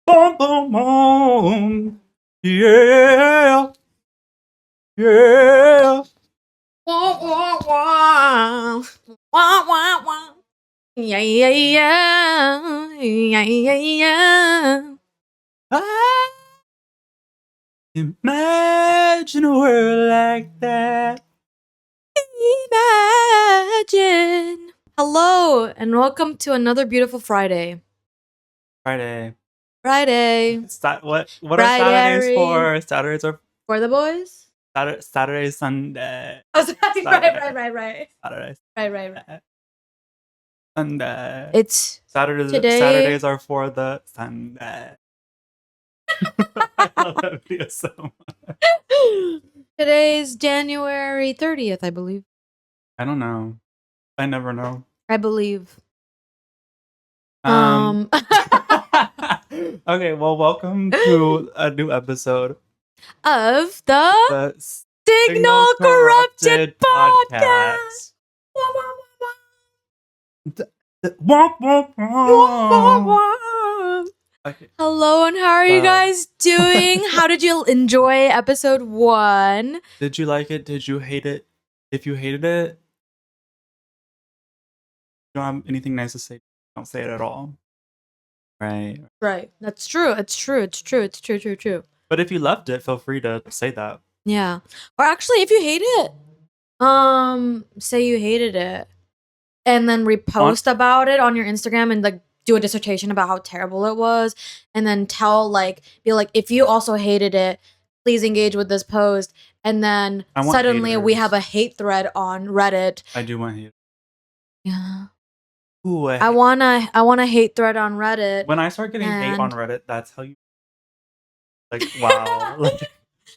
Boom, boom, boom. Yeah. Yeah. Wah, wah, wah. Wah, wah, wah. Yeah, yeah, yeah. Yeah, yeah, yeah. Ah, imagine a world like that. Imagine. Hello, and welcome to another beautiful Friday. Friday. Friday. What are Friday. Saturdays for? Saturdays are For the boys? Saturday, Sunday. Oh, sorry. Saturday. Right. Saturday. Right. Sunday. It's Saturdays. today. Saturdays are for the Sunday. I love that video so much. Today's January 30th, I believe. I don't know. I never know. I believe. Okay, well, welcome to a new episode Of the Signal Corrupted Podcast. Okay. Hello, and how are you guys doing? How did you enjoy episode 1? Did you like it? Did you hate it? If you hated it, you don't have anything nice to say, don't say it at all. Right. That's true. It's true. But if you loved it, feel free to say that. Yeah. Or actually, if you hate it, say you hated it, and then repost about it on your Instagram and like do a dissertation about how terrible it was, and then be like, if you also hated it, please engage with this post. And then suddenly we have a hate thread on Reddit. I do want hate. Yeah. Ooh, I want a hate thread on Reddit. When I start getting hate on Reddit, that's how you like, wow. Like,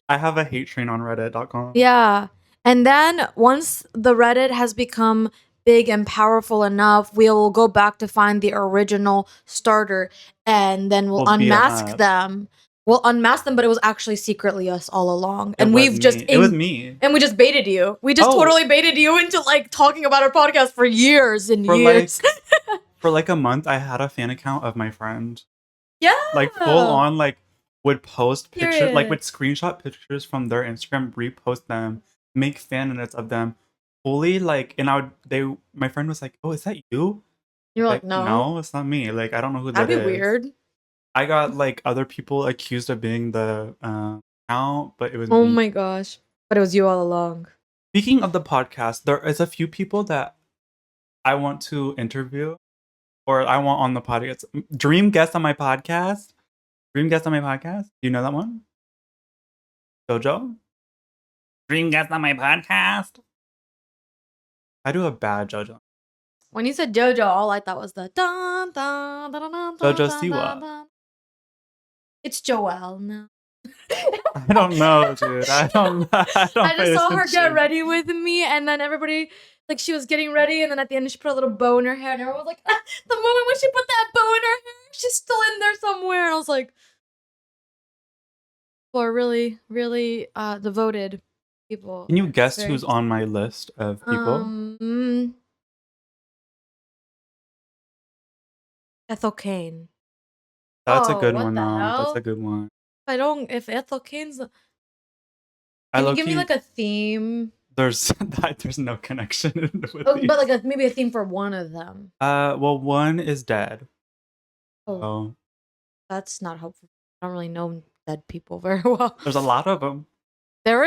I have a hate train on reddit.com. Yeah. And then once the Reddit has become big and powerful enough, we'll go back to find the original starter, and then we'll unmask them. We'll unmask them, but it was actually secretly us all along. And it was me. And we just baited you. We just totally baited you into like talking about our podcast for years and years. For like a month, I had a fan account of my friend. Yeah. Like full on, like would post pictures, like would screenshot pictures from their Instagram, repost them, make fan edits of them. Fully like, and my friend was like, "Oh, is that you?" You're like, no, it's not me. Like, I don't know who that is. That'd be weird. I got like other people accused of being the account, but it was me. My gosh. But it was you all along. Speaking of the podcast, there is a few people that I want to interview, or I want on the podcast. Dream guest on my podcast. Do you know that one? Jojo? Dream guest on my podcast? I do a bad Jojo. When you said Jojo, all I thought was the dun dun dun dun dun. Jojo Siwa. It's Joelle now. I don't know, dude. I just saw her get ready with me, and then everybody, like, she was getting ready, and then at the end she put a little bow in her hair, and everyone was like, the moment when she put that bow in her hair, she's still in there somewhere. And I was like, people are really, really devoted people. Can you guess who's on my list of people? Ethel Kane. That's a good one, though. That's a good one. If Ethel Kane's... Can you give me like a theme? There's no connection with these. But like maybe a theme for one of them. Well, one is dead. Oh. That's not helpful. I don't really know dead people very well. There's a lot of them. There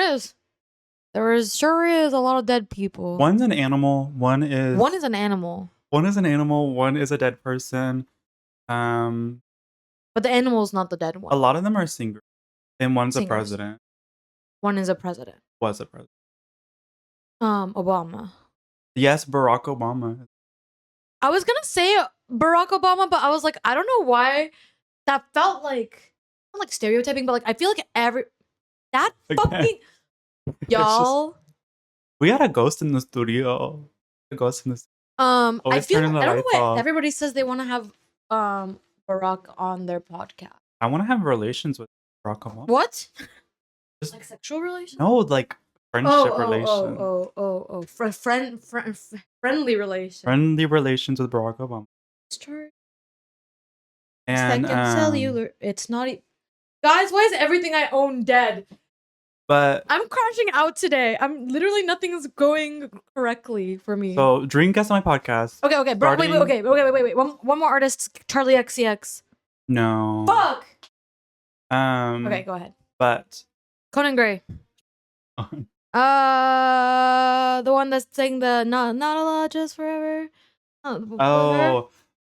sure is a lot of dead people. One's an animal. One is an animal. One is an animal. One is a dead person. But the animal's not the dead one. A lot of them are singers. And one's a president. One is a president. Was a president. Obama. Yes, Barack Obama. I was gonna say Barack Obama, but I was like, I don't know why that felt like, not like stereotyping, but like I feel like fucking y'all. We had a ghost in the studio. I feel I don't know why everybody says they want to have Barack on their podcast. I want to have relations with Barack Obama. What? Like sexual relations? No, like friendship relations. Friendly relations. Friendly relations with Barack Obama. It's true. And Second cellular. It's not. Guys, why is everything I own dead? But I'm crashing out today. I'm literally nothing's going correctly for me. So dream guest on my podcast. Okay. Wait. One more artist, Charlie XCX. No. Fuck. Okay, go ahead. But Conan Gray. The one that's saying the not a lot, just forever.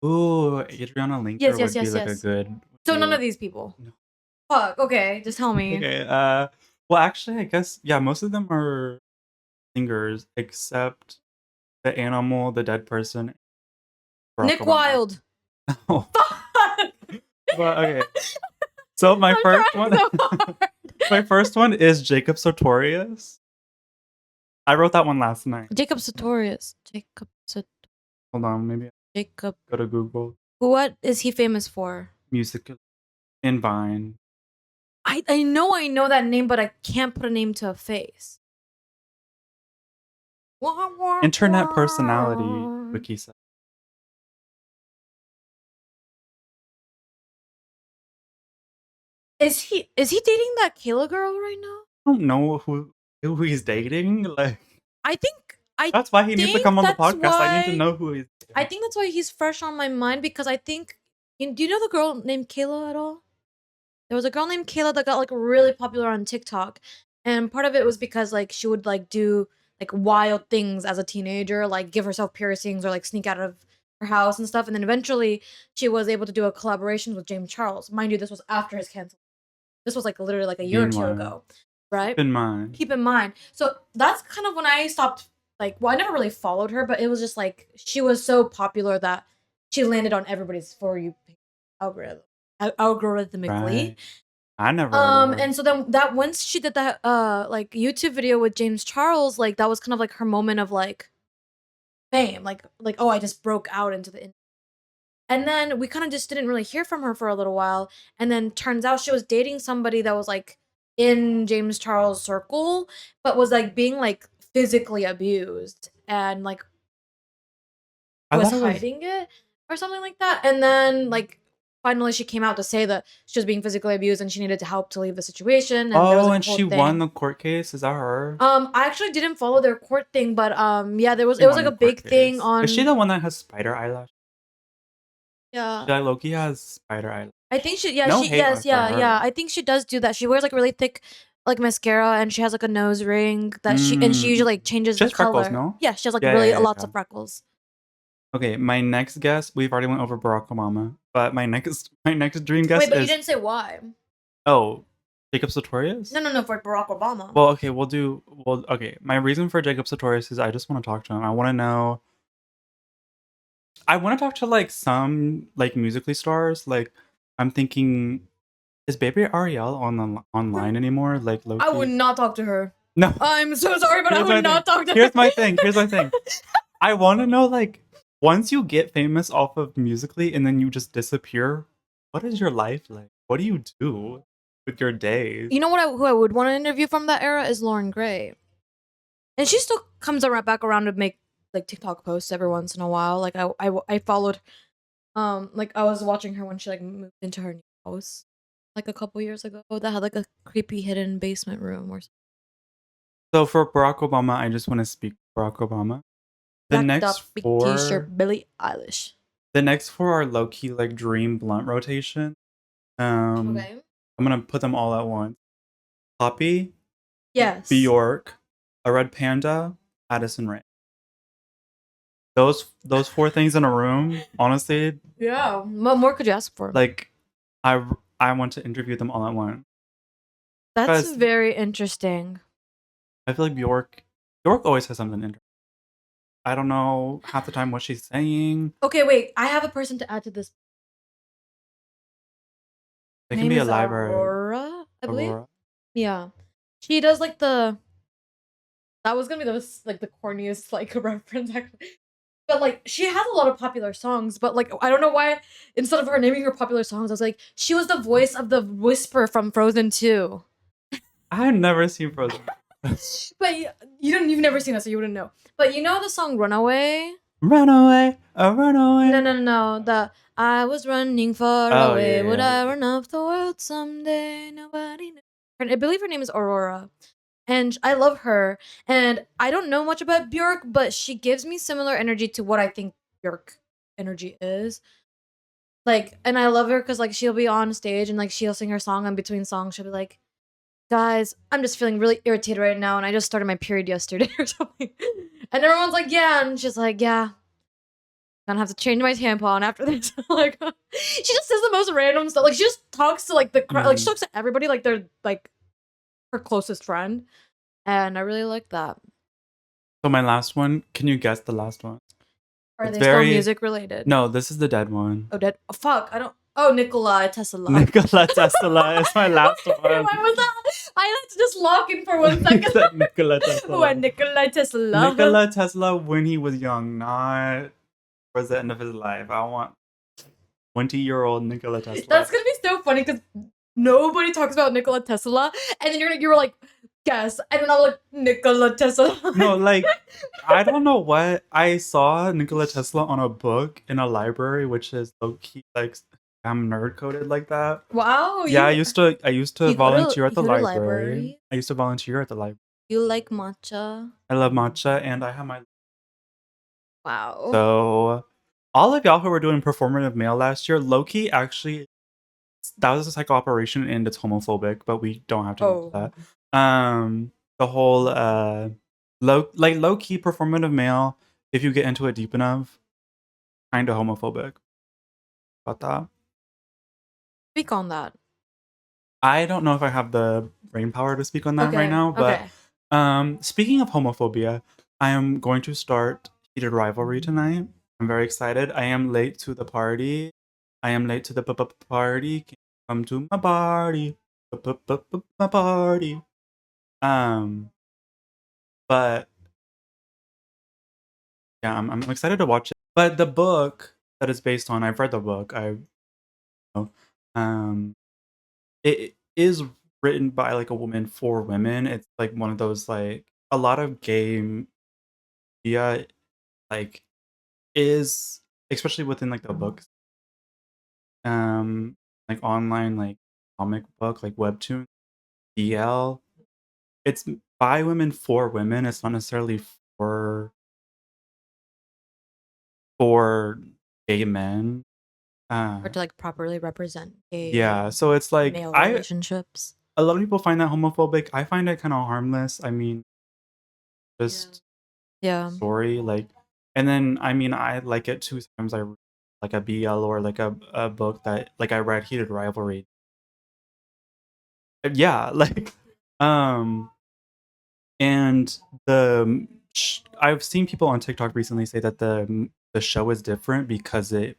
Ooh, Adriana Linker would be like a good. So none of these people. No. Fuck. Okay, just tell me. Okay. Well, actually, I guess most of them are singers except the animal, the dead person. Nick Wilde. Oh. Fuck. Well, okay. So my first one is Jacob Sartorius. I wrote that one last night. Jacob Sartorius. Hold on, maybe Jacob. Go to Google. What is he famous for? Music in Vine. I know that name, but I can't put a name to a face. Internet personality, Wiki said. Is he dating that Kayla girl right now? I don't know who he's dating. Like, that's why he needs to come on the podcast. I need to know who he's dating. I think that's why he's fresh on my mind, because I think, do you know the girl named Kayla at all? There was a girl named Kayla that got like really popular on TikTok, and part of it was because like she would like do like wild things as a teenager, like give herself piercings or like sneak out of her house and stuff, and then eventually she was able to do a collaboration with James Charles. Mind you, this was after his cancel. This was like literally like a year or two ago, right? Keep in mind. So that's kind of when I stopped. Like, well, I never really followed her, but it was just like she was so popular that she landed on everybody's For You algorithmically. Right. I never. And so then that once she did that like YouTube video with James Charles, like that was kind of like her moment of like fame, like oh, I just broke out into the. And then we kind of just didn't really hear from her for a little while, and then turns out she was dating somebody that was like in James Charles' circle, but was like being like physically abused and like was hiding it or something like that. And then like finally she came out to say that she was being physically abused and she needed to help to leave the situation. And and she won the court case. Is that her? I actually didn't follow their court thing, but yeah, it was like a big thing on. Is she the one that has spider eyelash? Yeah. She, like, Loki has spider eyelash. I think she. Yeah. I think she does do that. She wears like really thick, like mascara, and she has like a nose ring that she usually like changes the color. Freckles, no? Yeah, she has like lots of freckles. Okay, my next guest, we've already went over Barack Obama, but my next dream guest is. Wait, but you didn't say why. Oh, Jacob Sartorius? No, for Barack Obama. Well, okay, okay. My reason for Jacob Sartorius is I just want to talk to him. I want to talk to like some like musically stars. Like, I'm thinking, is Baby Ariel online anymore? Like, Loki? I would not talk to her. No, I'm so sorry, but I would not talk to her. Here's my thing. I want to know, like, once you get famous off of Musically and then you just disappear, what is your life like? What do you do with your days? You know who I would want to interview from that era is Lauren Gray, and she still comes back around to make like TikTok posts every once in a while. Like I followed, like I was watching her when she like moved into her new house, like a couple years ago. That had like a creepy hidden basement room or something. So for Barack Obama, I just want to speak Barack Obama. The next four, t-shirt, Billie Eilish. The next four are low key like dream blunt rotation. Okay. I'm gonna put them all at once. Poppy. Yes. Bjork, a Red Panda, Addison Rae. Those four things in a room, honestly. Yeah. What more could you ask for? Like, I want to interview them all at once. That's very interesting. I feel like Bjork always has something interesting. I don't know half the time what she's saying. Okay, wait. I have a person to add to this. It can be a live Aurora, I believe. Yeah. She does like that was gonna be the corniest like reference actually. But like she has a lot of popular songs, but like I don't know why instead of her naming her popular songs, I was like, she was the voice of the Whisper from Frozen 2. I've never seen Frozen. But you've never seen it, so you wouldn't know. But you know the song Runaway? Run away, run away. No. I was running far Oh away. yeah, Would yeah. I run off the world someday? Nobody knows. I believe her name is Aurora. And I love her. And I don't know much about Björk, but she gives me similar energy to what I think Björk energy is. Like, and I love her because like she'll be on stage and like she'll sing her song, and between songs she'll be like, guys, I'm just feeling really irritated right now, and I just started my period yesterday or something. And everyone's like, yeah, and she's like, yeah, gonna have to change my tampon after this. Like, she just says the most random stuff. Like, she just talks to like the crowd. Like, she talks to everybody like they're like her closest friend, and I really like that. So my last one. Can you guess the last one? Are they still music related? No, this is the dead one. Oh, dead. Oh, fuck. I don't. Oh, Nikola Tesla. Nikola Tesla is my last one. Why was that? I had to just lock in for 1 second. Nikola Tesla. When Nikola Tesla. Nikola Tesla when he was young, not towards the end of his life. I want 20-year-old Nikola Tesla. That's gonna be so funny because nobody talks about Nikola Tesla, and then you were like, guess, and then I'm like, Nikola Tesla. No, like, I don't know what I saw Nikola Tesla on a book in a library, which is low key like I'm nerd coded like that. Wow. Yeah, I used to volunteer at the library. I used to volunteer at the library. You like matcha? I love matcha, and I have my. Wow. So, all of y'all who were doing performative male last year, Loki actually, that was a psycho operation and it's homophobic, but we don't have to get into that. The whole low key performative male, if you get into it deep enough, kind of homophobic. About that. Speak on that. I don't know if I have the brain power to speak on that right now, but speaking of homophobia, I am going to start Heated Rivalry tonight. I'm very excited. I am late to the party. I am late to the party. Come to my party. My party. But yeah, I'm excited to watch it. But the book that it's based on, I've read the book. It is written by like a woman for women. It's like one of those like a lot of gay media like is especially within like the books like online like comic book like webtoon BL. It's by women for women. It's not necessarily for gay men. Or to like properly represent gay Yeah, so it's like male relationships. A lot of people find that homophobic. I find it kind of harmless. I mean, just story like, and then I mean I like it too. Sometimes I like a BL or like a book that like I read Heated Rivalry. Yeah, like and I've seen people on TikTok recently say that the show is different because I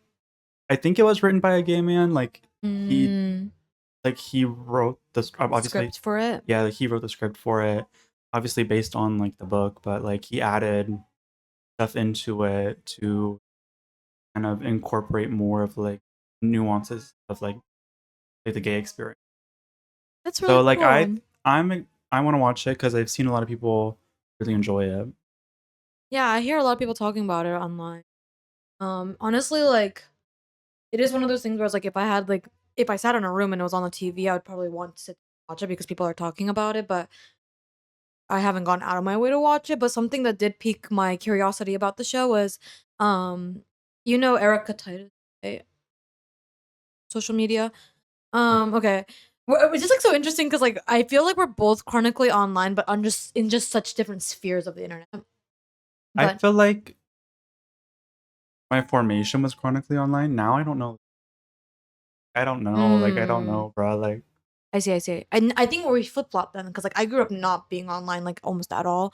think it was written by a gay man. Like he wrote the script for it. Yeah, like he wrote the script for it, obviously based on like the book, but like he added stuff into it to kind of incorporate more of like nuances of like the gay experience. That's really cool. Like I want to watch it because I've seen a lot of people really enjoy it. Yeah, I hear a lot of people talking about it online. Honestly, like it is one of those things where it's like if I sat in a room and it was on the TV, I would probably want to sit and watch it because people are talking about it, but I haven't gone out of my way to watch it. But something that did pique my curiosity about the show was you know Erica Titus, right? Social media. Okay. It's just like so interesting because like I feel like we're both chronically online, but on just in just such different spheres of the internet. I feel like my formation was chronically online. Now I don't know. Like I don't know, bro. Like I see. And I think we flip flop then because like I grew up not being online like almost at all.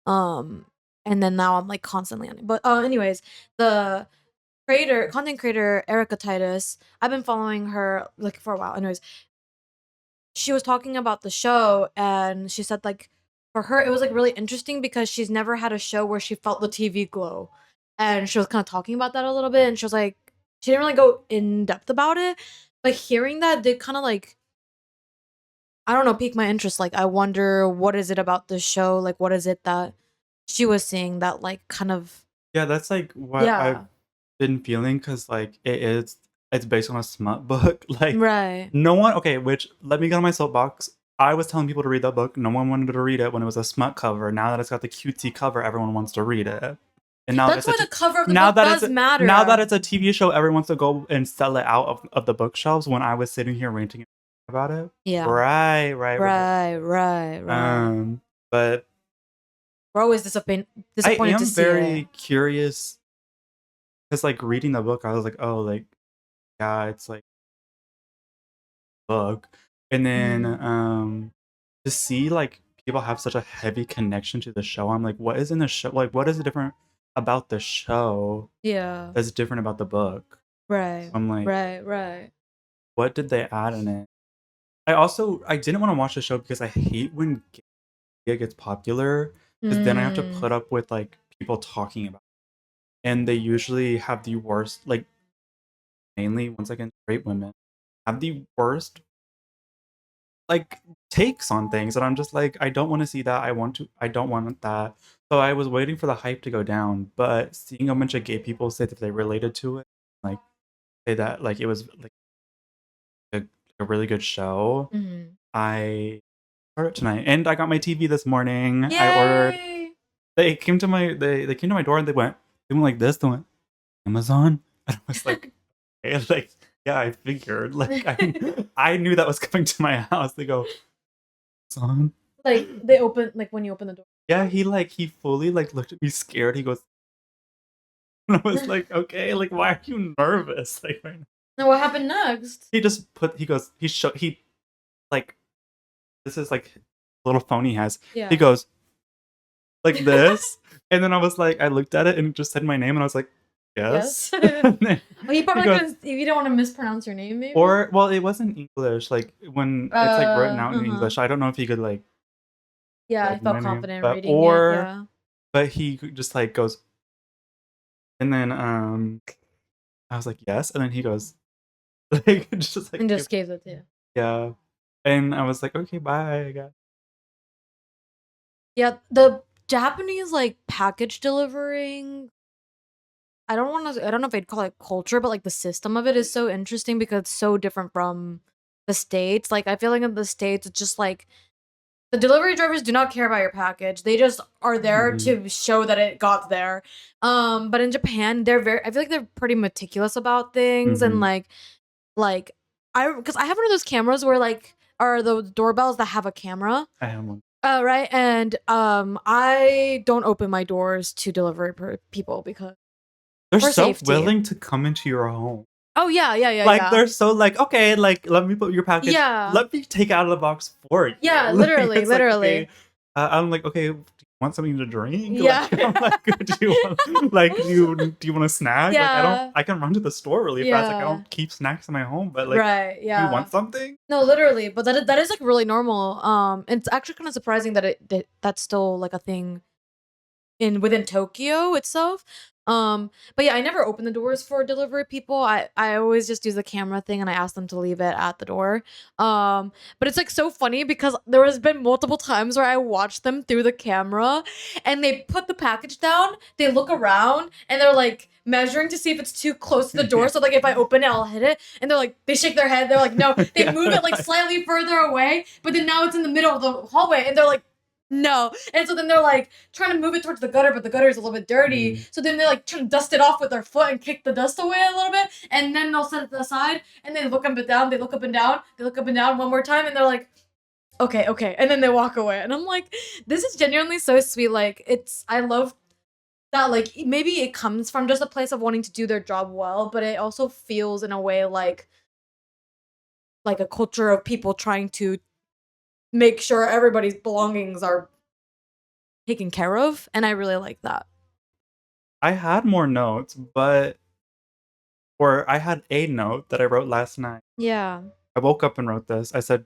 And then now I'm like constantly on it. But anyways, the content creator Erica Titus, I've been following her like for a while. Anyways, she was talking about the show and she said like for her it was like really interesting because she's never had a show where she felt the TV glow. And she was kind of talking about that a little bit and she was like she didn't really go in depth about it, but hearing that did kind of like I don't know, pique my interest. Like I wonder what is it about the show? Like what is it that she was seeing that like kind of Yeah, that's like what I've Yeah. been feeling because like it's based on a smut book. Like Right. no one okay, which let me get on my soapbox. I was telling people to read that book. No one wanted to read it when it was a smut cover. Now that it's got the cutesy cover, everyone wants to read it. And now That's it's a why the cover of the now book that it's does now that matter. it's a TV show, everyone wants to go and sell it out of the bookshelves. When I was sitting here ranting about it, Yeah. right, right, right. Right. But We're always I disappointed to am see it. very curious because like reading the book, I was like, oh, like yeah, it's like book. And then Mhm. to see like people have such a heavy connection to the show, I'm like, what is in the show? Like, what is different about the show Yeah. that's different about the book? Right. I'm like, Right. what did they add in it? I didn't want to watch the show because I hate when gay gets popular because then I have to put Mm. up with like people talking about it. And they usually have the worst, like mainly once again, straight women have the worst like takes on things, and I'm just like, I don't want to see that. I don't want that. So I was waiting for the hype to go down, but seeing a bunch of gay people say that they related to it, like say that like it was like a, a really good show. Mhm. I ordered tonight, and I got my TV this morning. I ordered. Yay! They came to my door and they went like this. They went Amazon, and I was like, okay, like yeah, I figured. Like I knew that was coming to my house. They go Amazon. Like they open like when you open the door. Yeah, he fully like looked at me scared. He goes, and I was like, okay, like why are you nervous? Like right now. Now what happened next? He just put he like this is like a little phone he has. He Yeah. goes like this, and then I was like, I looked at it and it just said my name, and I was like, yes. Yes. Well, he He probably goes, couldn't. You don't want to mispronounce your name, maybe. or well, it wasn't English. Like when it's like written out in Uh-huh. English, I don't know if he could like Yeah, I read my felt name, confident reading it. Yeah. but he just like goes, and then I was like yes, and then he goes like just like And just gave it to you. yeah, and I was like okay, bye, I guess. Yeah, the Japanese like package delivering. I don't know if I'd call it culture, but like the system of it is so interesting because it's so different from the States. Like I feel like in the States, it's just like the delivery drivers do not care about your package. They just are there Mhm. to show that it got there. But in Japan, I feel like they're pretty meticulous about things and Mhm. like because I have one of those cameras where like are the doorbells that have a camera. I have one. Right, and I don't open my doors to delivery people because They're for so safety. willing to come into your home. Oh Like yeah. they're so like, okay, like let me put your package. Yeah. Let me take it out of the box for you. Yeah, Like literally, it's like okay. literally. I'm like okay. Do you want something to drink? Like Yeah. I'm like, do you want like do you want a snack? Like I don't. Yeah. I can run to the store really fast. Like I Yeah. don't keep snacks in my home. But like, Right, do you yeah. want something? No, literally, but that is like really normal. It's actually kind of surprising that's still like a thing within Tokyo itself. But yeah, I never open the doors for delivery people. I always just use the camera thing and I ask them to leave it at the door. But it's like so funny because there has been multiple times where I watch them through the camera and they put the package down, they look around and they're like measuring to see if it's too close to the door. So like if I open it, I'll hit it. And they're like they shake their head. They're like, no, they Yeah. move it like slightly further away, but then now it's in the middle of the hallway and they're like no. And so then they're like trying to move it towards the gutter, but the gutter is a little bit dirty. Mm. So then they're like trying to dust it off with their foot and kick the dust away a little bit. And then they'll set it aside and they look up and down. They look up and down. They look up and down one more time and they're like, okay. And then they walk away. And I'm like, this is genuinely so sweet. Like, I love that, like, maybe it comes from just a place of wanting to do their job well, but it also feels in a way like a culture of people trying to make sure everybody's belongings are taken care of, and I really like that. I had more notes, but or I had a note that I wrote last night. Yeah. I woke up and wrote this. I said,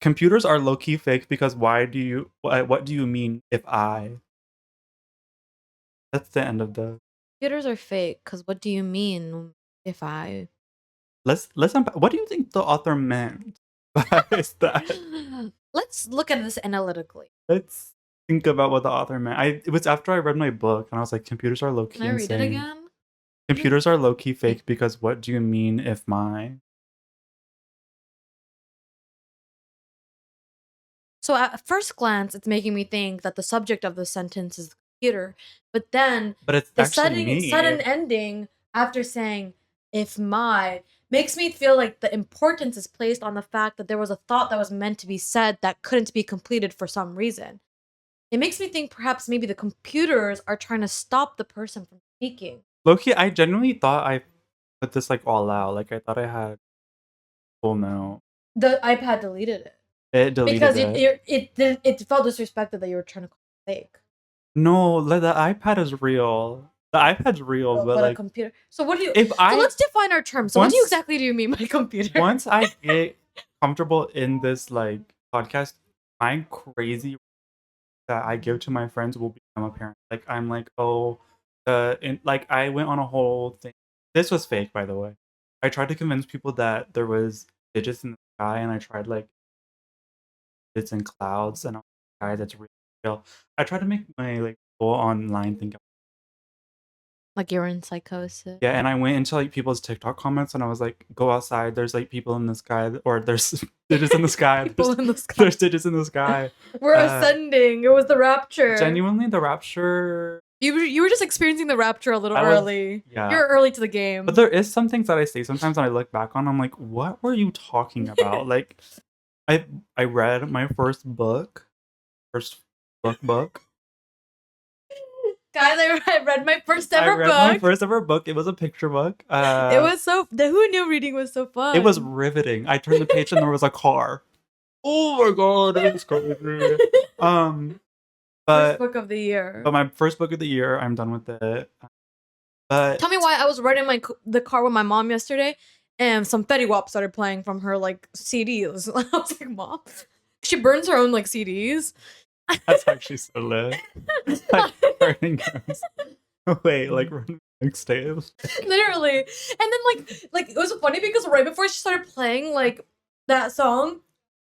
"Computers are low key fake because what do you mean if I?" That's the end of the. Computers are fake, because what do you mean if I Let's what do you think the author meant by that? Let's look at this analytically. Let's think about what the author meant. It was after I read my book, and I was like, computers are low-key Can I read it insane. again? Computers are low-key fake because what do you mean if my... So at first glance, it's making me think that the subject of the sentence is the computer. But then it's the actually me. sudden ending after saying if my makes me feel like the importance is placed on the fact that there was a thought that was meant to be said that couldn't be completed for some reason. It makes me think perhaps maybe the computers are trying to stop the person from speaking. Low-key, I genuinely thought I put this like all out. Like I thought I had full note. The iPad deleted it. It deleted because it. It felt disrespected that you were trying to call it fake. No, the iPad is real. The iPad's real, but like a computer. So what do you? So let's define our terms. So what exactly do you mean by computer? Once I get comfortable in this like podcast, my crazy that I give to my friends will become apparent. Like I'm like, oh, like I went on a whole thing. This was fake, by the way. I tried to convince people that there was digits in the sky, and I tried like it's in clouds, and sky that's real. I tried to make my like full online thing. Like you're in psychosis. Yeah, and I went into like people's TikTok comments, and I was like, "Go outside. There's like people in the sky, or there's digits in the sky. There's digits in the sky. We're ascending. It was the rapture. Genuinely, the rapture. You were just experiencing the rapture a little early. Yeah, you're early to the game. But there is some things that I say sometimes, and I look back on. I'm like, "What were you talking about?" Like, I read my first book. Guys, I read my first ever book. My first ever book. It was a picture book. It was who knew reading was so fun? It was riveting. I turned the page and there was a car. Oh my god, it was crazy. First book of the year. But my first book of the year, I'm done with it. But tell me why I was riding the car with my mom yesterday, and some Fetty Wap started playing from her like CDs. I was like, Mom, she burns her own like CDs. That's actually so lit. Like burning girls. Wait, like running mixtapes. Literally. And then like it was funny because right before she started playing like that song,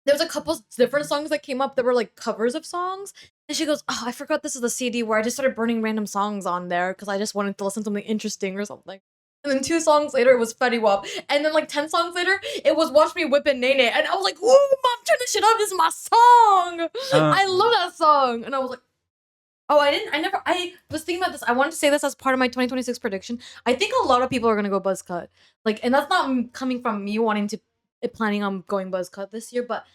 there was a couple different songs that came up that were like covers of songs. And she goes, "Oh, I forgot this is the CD where I just started burning random songs on there because I just wanted to listen to something interesting or something." And then 2 songs later, it was Fetty Wap. And then like 10 songs later, it was Watch Me Whip and Nene. And I was like, "Ooh, Mom, turn this shit up. This is my song." I love that song. And I was like, oh, I was thinking about this. I wanted to say this as part of my 2026 prediction. I think a lot of people are going to go buzz cut. Like, and that's not coming from me planning on going buzz cut this year, but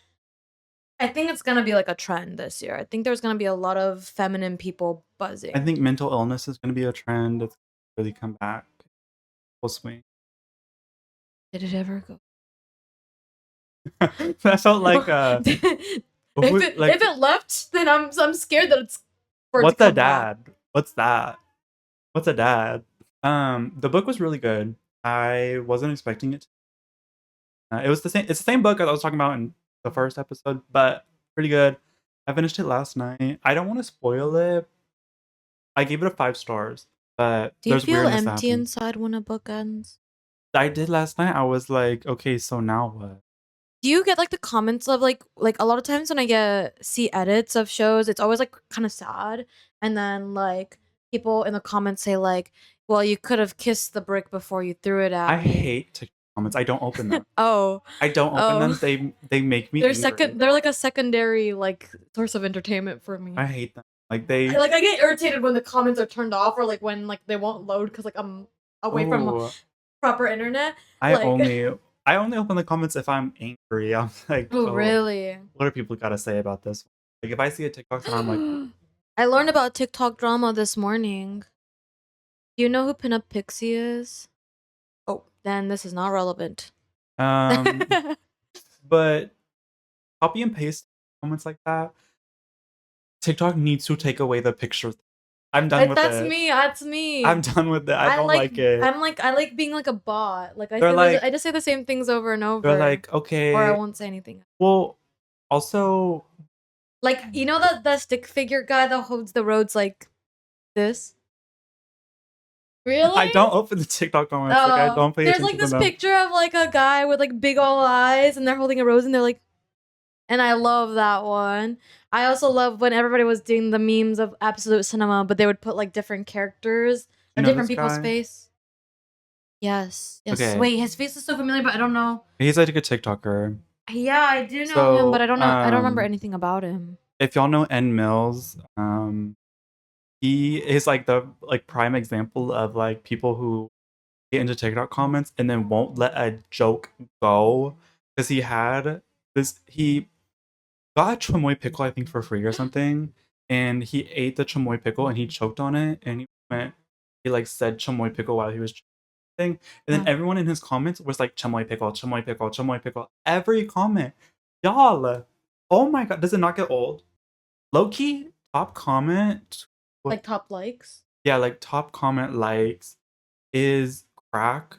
I think it's going to be like a trend this year. I think there's going to be a lot of feminine people buzzing. I think mental illness is going to be a trend. It's really come back. Full swing. Did it ever go? That felt like if it left, then I'm scared that it's What's a dad? What's that? What's a dad? The book was really good. I wasn't expecting it. It's the same book as I was talking about in the first episode, but pretty good. I finished it last night. I don't want to spoil it. I gave it a 5 stars, but do you feel empty inside when a book ends? I did last night. I was like, okay, so now what? Do you get like the comments of like a lot of times when I see edits of shows, it's always like kind of sad, and then like people in the comments say like, "Well, you could have kissed the brick before you threw it at me." I hate TikTok comments. I don't open them. I don't open them. They make me. They're like a secondary like source of entertainment for me. I hate them. I get irritated when the comments are turned off or like when like they won't load because like I'm away from proper internet. I only open the comments if I'm angry. I'm like, oh, really? What do people got to say about this? Like, if I see a TikTok, I'm like, I learned about TikTok drama this morning. Do you know who Pinup Pixie is? Oh, then this is not relevant. But copy and paste comments like that. TikTok needs to take away the picture. I'm done with it. That's me. I'm done with it. I don't like it. I like being like a bot. Like I just say the same things over and over. They're like, okay. Or I won't say anything. Well, also, like, you know the stick figure guy that holds the roads like this? Really? I don't open the TikTok comments. Like, I don't pay attention to them. There's like this picture of like a guy with like big old eyes and they're holding a rose and they're like And I love that one. I also love when everybody was doing the memes of Absolute Cinema, but they would put like different characters You or know different this people's guy? face. Yes. Yes. Okay. Wait, his face is so familiar, but I don't know. He's like a TikToker. Yeah, I do know him, but So, I don't know. I don't remember anything about him. if y'all know N Mills, he is like the like prime example of like people who get into TikTok comments and then won't let a joke go. Because he got a chamoy pickle, I think, for free or something. And he ate the chamoy pickle and he choked on it. And he like said chamoy pickle while he was thing. And then everyone in his comments was like chamoy pickle, chamoy pickle, chamoy pickle. Every comment. Y'all. Oh my god. Does it not get old? Low-key, top comment. Like top likes? Yeah, like top comment likes is crack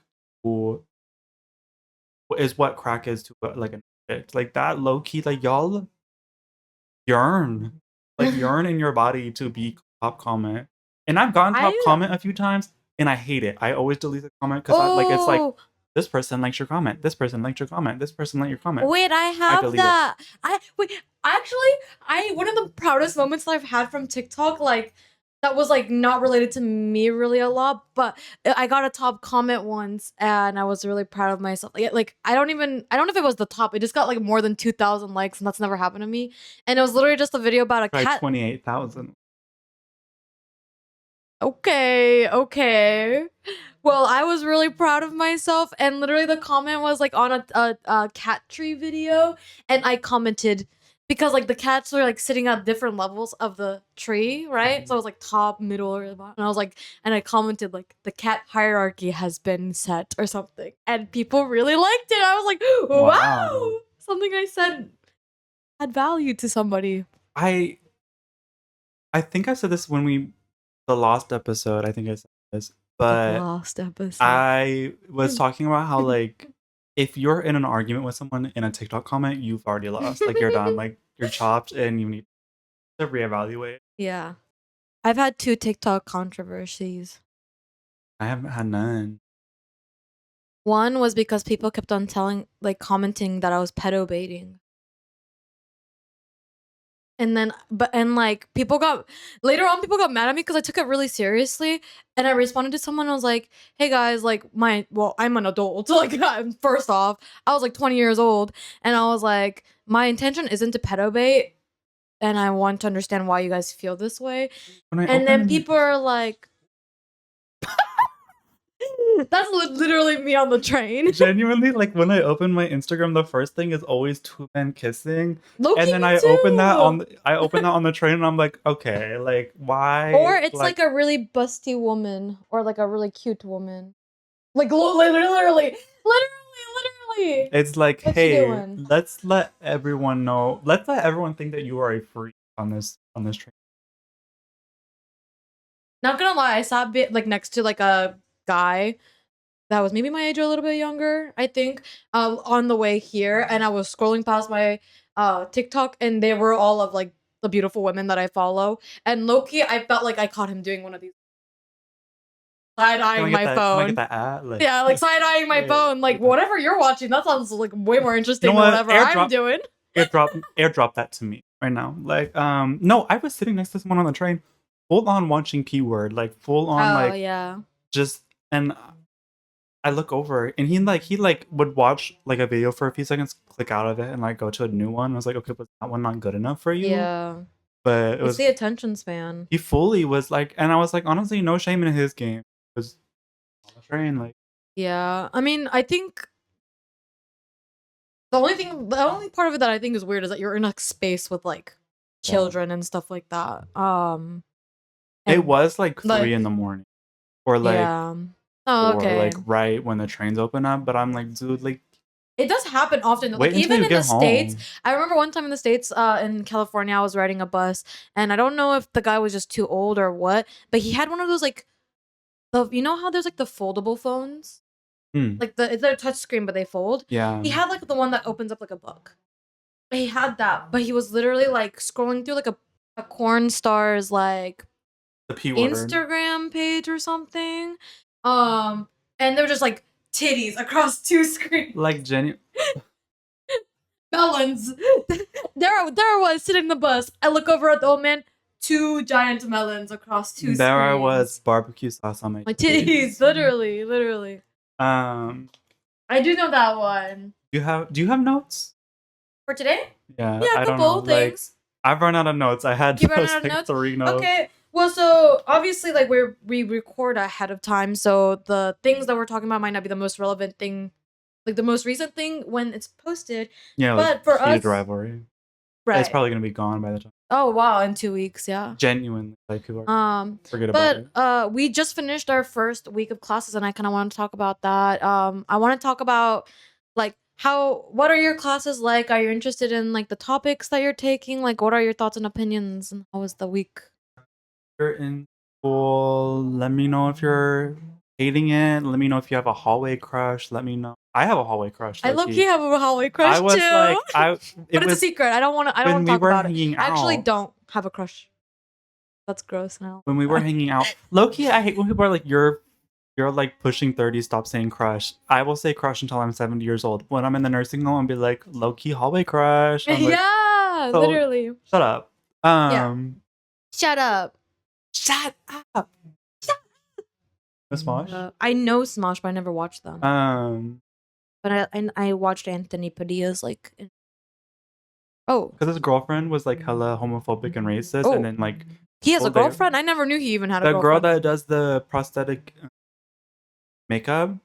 is what crack is to like an addict. Like that low-key, like y'all yearn. Like yearn in your body to be top comment. And I've gotten top comment a few times and I hate it. I always delete the comment because it's like this person likes your comment. This person likes your comment. This person likes your comment. Wait, I have that. One of the proudest moments that I've had from TikTok, like that was like not related to me really a lot, but I got a top comment once and I was really proud of myself. Like I don't know if it was the top. It just got like more than 2,000 likes and that's never happened to me. And it was literally just a video about a cat. 28,000. Okay. Well, I was really proud of myself, and literally the comment was like on a cat tree video, and I commented because like the cats were like sitting at different levels of the tree, right? So it was like top, middle, or the bottom. And I was like, and I commented like the cat hierarchy has been set or something, and people really liked it. I was like, wow. Something I said had value to somebody. I think I said this when the last episode. I think I said this. But the last episode. I was talking about how like if you're in an argument with someone in a TikTok comment, you've already lost. Like you're done. Like you're chopped and you need to reevaluate. Yeah. I've had 2 TikTok controversies. I haven't had none. One was because people kept on commenting that I was pedo baiting. And then, people got mad at me because I took it really seriously. And I responded to someone and I was like, hey guys, like, I'm an adult. Like, first off, I was like 20 years old. And I was like, my intention isn't to pedo bait. And I want to understand why you guys feel this way. And then people are like, that's literally me on the train. Genuinely, like when I open my Instagram, the first thing is always 2 men kissing. Low-key, and then I open that on the train and I'm like, okay, like why? Or it's like a really busty woman or like a really cute woman. Like literally. It's like, hey, let's let everyone know. Let's let everyone think that you are a freak on this train. Not gonna lie, I saw a bit like next to like a guy that was maybe my age or a little bit younger, I think, on the way here, and I was scrolling past my TikTok, and they were all of like the beautiful women that I follow, and low-key, I felt like I caught him doing one of these side-eyeing my phone. Yeah, like side-eyeing my phone. Like whatever you're watching, that sounds like way more interesting than whatever I'm doing. Airdrop that to me right now. Like, no, I was sitting next to someone on the train, full on watching P-word, like full on just and. I look over and he would watch like a video for a few seconds, click out of it, and like go to a new one. I was like, okay, was that one not good enough for you? Yeah. But it was the attention span. He fully was like, and I was like, honestly, no shame in his game. It was on the train, like. Yeah, I mean, I think the only part of it that I think is weird is that you're in a space with like children and stuff like that. It was like 3 in the morning, or like. Yeah. Oh, okay. Or like right when the trains open up, but I'm like, dude, like it does happen often. Like even in the States, I remember one time in the States, in California, I was riding a bus, and I don't know if the guy was just too old or what, but he had one of those like, you know how there's like the foldable phones, like it's a touch screen but they fold. Yeah. He had like the one that opens up like a book. He had that, but he was literally like scrolling through like a corn star's like the P-word Instagram page or something. And they were just like titties across 2 screens. Like melons. there I was sitting in the bus. I look over at the old man. 2 giant melons across 2 screens. There I was, barbecue sauce on my titties. Literally. I do know that one. Do you have notes for today? Yeah, Yeah, a I don't couple know. things. Like, I've run out of notes. I had You ran just out of like notes? 3 notes. Okay. Well, so obviously, like we record ahead of time, so the things that we're talking about might not be the most relevant thing, like the most recent thing when it's posted. Yeah, but like for heated us, rivalry. right? It's probably gonna be gone by the time. Oh wow, in 2 weeks, yeah. Genuinely, like people are forget about it. But we just finished our first week of classes, and I kind of want to talk about that. I want to talk about like what are your classes like? Are you interested in like the topics that you're taking? Like, what are your thoughts and opinions? And how was the week? You're in school. Let me know if you're hating it. Let me know if you have a hallway crush. Let me know. I have a hallway crush. I low-key have a hallway crush I was too. like, but it's a secret. I don't want to talk about it. I actually don't have a crush. That's gross now. When we were hanging out, low-key, I hate when people are like, you're like pushing 30, stop saying crush. I will say crush until I'm 70 years old. When I'm in the nursing home, I'll be like, low-key hallway crush. I'm like, yeah, literally. Shut up. Shut up. Shut up. Smosh? I know Smosh, but I never watched them. But I watched Anthony Padilla's like. Because his girlfriend was like hella homophobic and racist, and then like he has a girlfriend. I never knew he even had a girlfriend. The girl that does the prosthetic makeup.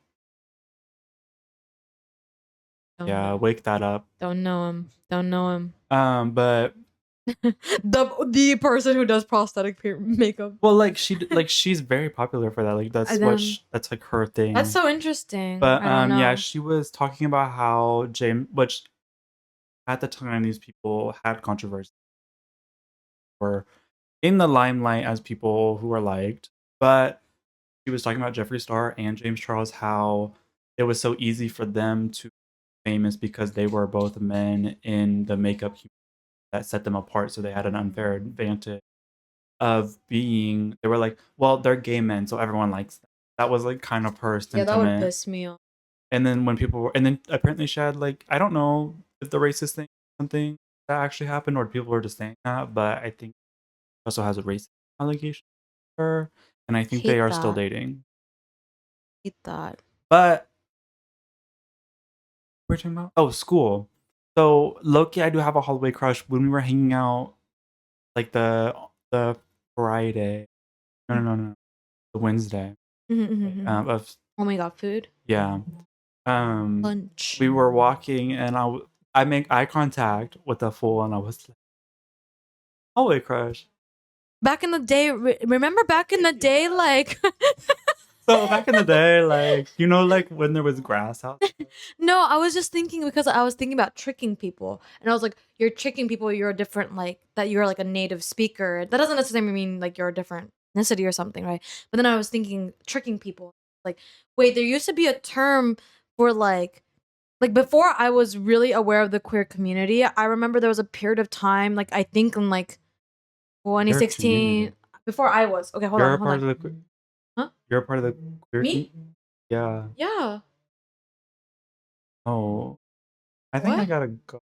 Yeah, wake that up. Don't know him. But the person who does prosthetic makeup. Well, like she's very popular for that. Like that's that's like her thing. That's so interesting. But yeah, she was talking about how James, which at the time these people had controversy, were in the limelight as people who were liked, but she was talking about Jeffree Star and James Charles, how it was so easy for them to be famous because they were both men in the makeup community that set them apart, so they had an unfair advantage of being. They were like, well, they're gay men, so everyone likes them. That was like kind of her sentiment. Yeah, that would piss me off. And then when people were, and then apparently she had like, I don't know if the racist thing is something that actually happened or people were just saying that, but I think she also has a racist allegation for her, and I think they are still dating. Hate that. But we're talking about school. So low-key, I do have a hallway crush. When we were hanging out, like the Friday, no, the Wednesday of oh my god, food. Yeah, lunch. We were walking, and I make eye contact with the fool, and I was like, hallway crush. Back in the day, remember back in the day, like. So back in the day, like, you know, like when there was grass out. No, I was just thinking because I was thinking about tricking people, and I was like, "You're tricking people. You're a different like that. You're like a native speaker. That doesn't necessarily mean like you're a different ethnicity or something, right?" But then I was thinking tricking people. Like, wait, there used to be a term for like before I was really aware of the queer community. I remember there was a period of time, like I think in like 2016, before I was. Okay, hold on. You're a part of the queer Me? Yeah. Yeah. Oh. I think I gotta go.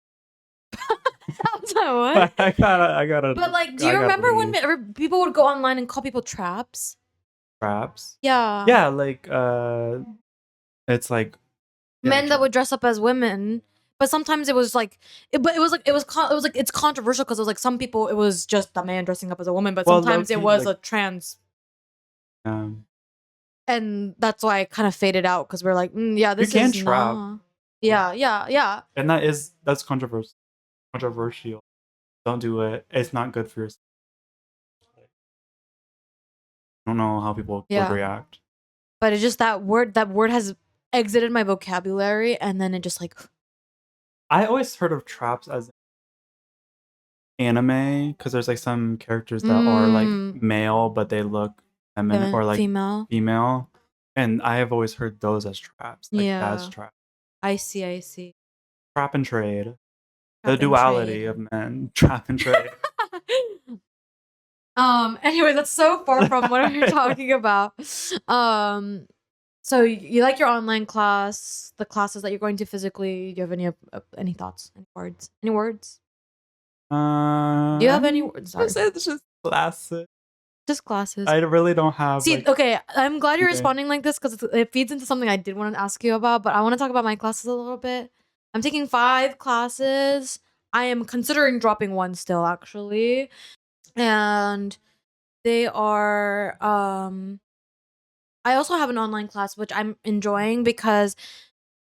What? I gotta. But like, do you remember when people would go online and call people traps? Traps? Yeah. Yeah, like it's like men that would dress up as women. But sometimes it was like, it's controversial because it was like some people it was just a man dressing up as a woman, but sometimes it was like, a trans. And that's why it kind of faded out because we're like, yeah, this you is can trap. Nah. Yeah. And that's controversial. Don't do it. It's not good for yourself. I don't know how people would react. But it's just that word has exited my vocabulary, and then it just like. I always heard of traps as anime because there's like some characters that are like male, but they look feminine or like female. And I have always heard those as traps. Like as traps. I see. Trap and trade. The duality of men. Trap and trade. Anyway, that's so far from what we're talking about. So you like your online class, the classes that you're going to physically. Do you have any thoughts, any words? Do you have any words? It's just classes. Just classes. I really don't have. See, like, okay, I'm glad you're okay. responding like this because it feeds into something I did want to ask you about. But I want to talk about my classes a little bit. I'm taking 5 classes. I am considering dropping one still, actually, and they are. I also have an online class which I'm enjoying because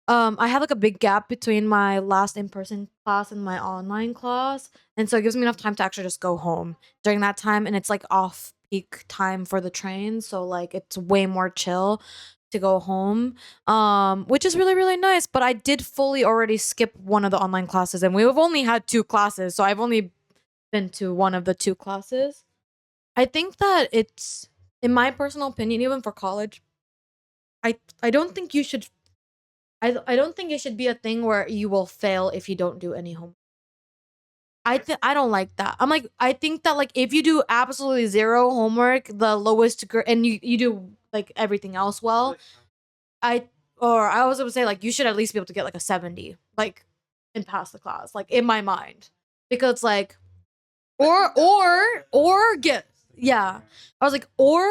I have like a big gap between my last in-person class and my online class. And so it gives me enough time to actually just go home during that time. And it's like off peak time for the train. So like it's way more chill to go home. Which is really, really nice. But I did fully already skip one of the online classes and we've only had 2 classes. So I've only been to one of the 2 classes. I think that it's, in my personal opinion, even for college, I don't think you should I don't think it should be a thing where you will fail if you don't do any homework. I don't like that. I'm like, I think that like if you do absolutely 0 homework, the lowest and you do like everything else well, I I was gonna say like you should at least be able to get like a 70, like, and pass the class, like in my mind. Because like or get, yeah. I was like, or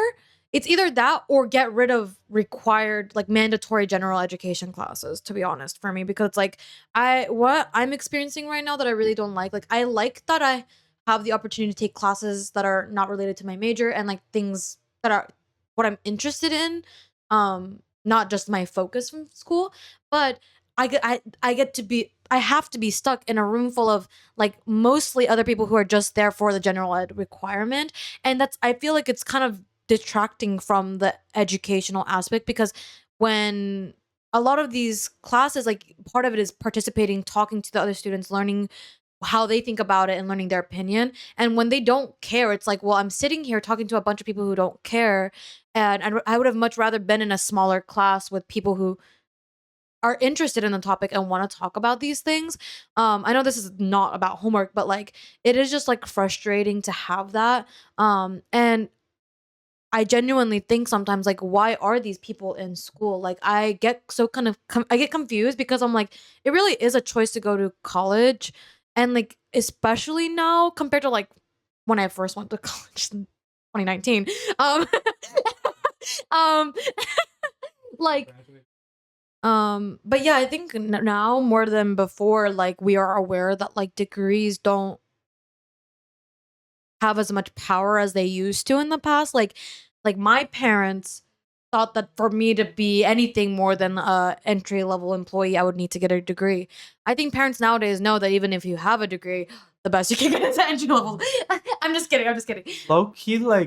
it's either that or get rid of required like mandatory general education classes, to be honest, for me, because it's like what I'm experiencing right now that I really don't like. Like I like that I have the opportunity to take classes that are not related to my major and like things that are what I'm interested in, not just my focus from school, but I get to be I have to be stuck in a room full of like mostly other people who are just there for the general ed requirement. And that's, I feel like it's kind of detracting from the educational aspect because when a lot of these classes, like part of it is participating, talking to the other students, learning how they think about it and learning their opinion. And when they don't care, it's like, well, I'm sitting here talking to a bunch of people who don't care. And I would have much rather been in a smaller class with people who are interested in the topic and want to talk about these things. I know this is not about homework, but like it is just like frustrating to have that. And I genuinely think sometimes like why are these people in school? Like I get so kind of I get confused because I'm like it really is a choice to go to college, and like especially now compared to like when I first went to college in 2019. Um like but yeah, I think now more than before, like we are aware that like degrees don't have as much power as they used to in the past. Like my parents thought that for me to be anything more than a entry level employee, I would need to get a degree. I think parents nowadays know that even if you have a degree, the best you can get is entry level. I'm just kidding. I'm just kidding. Low key, like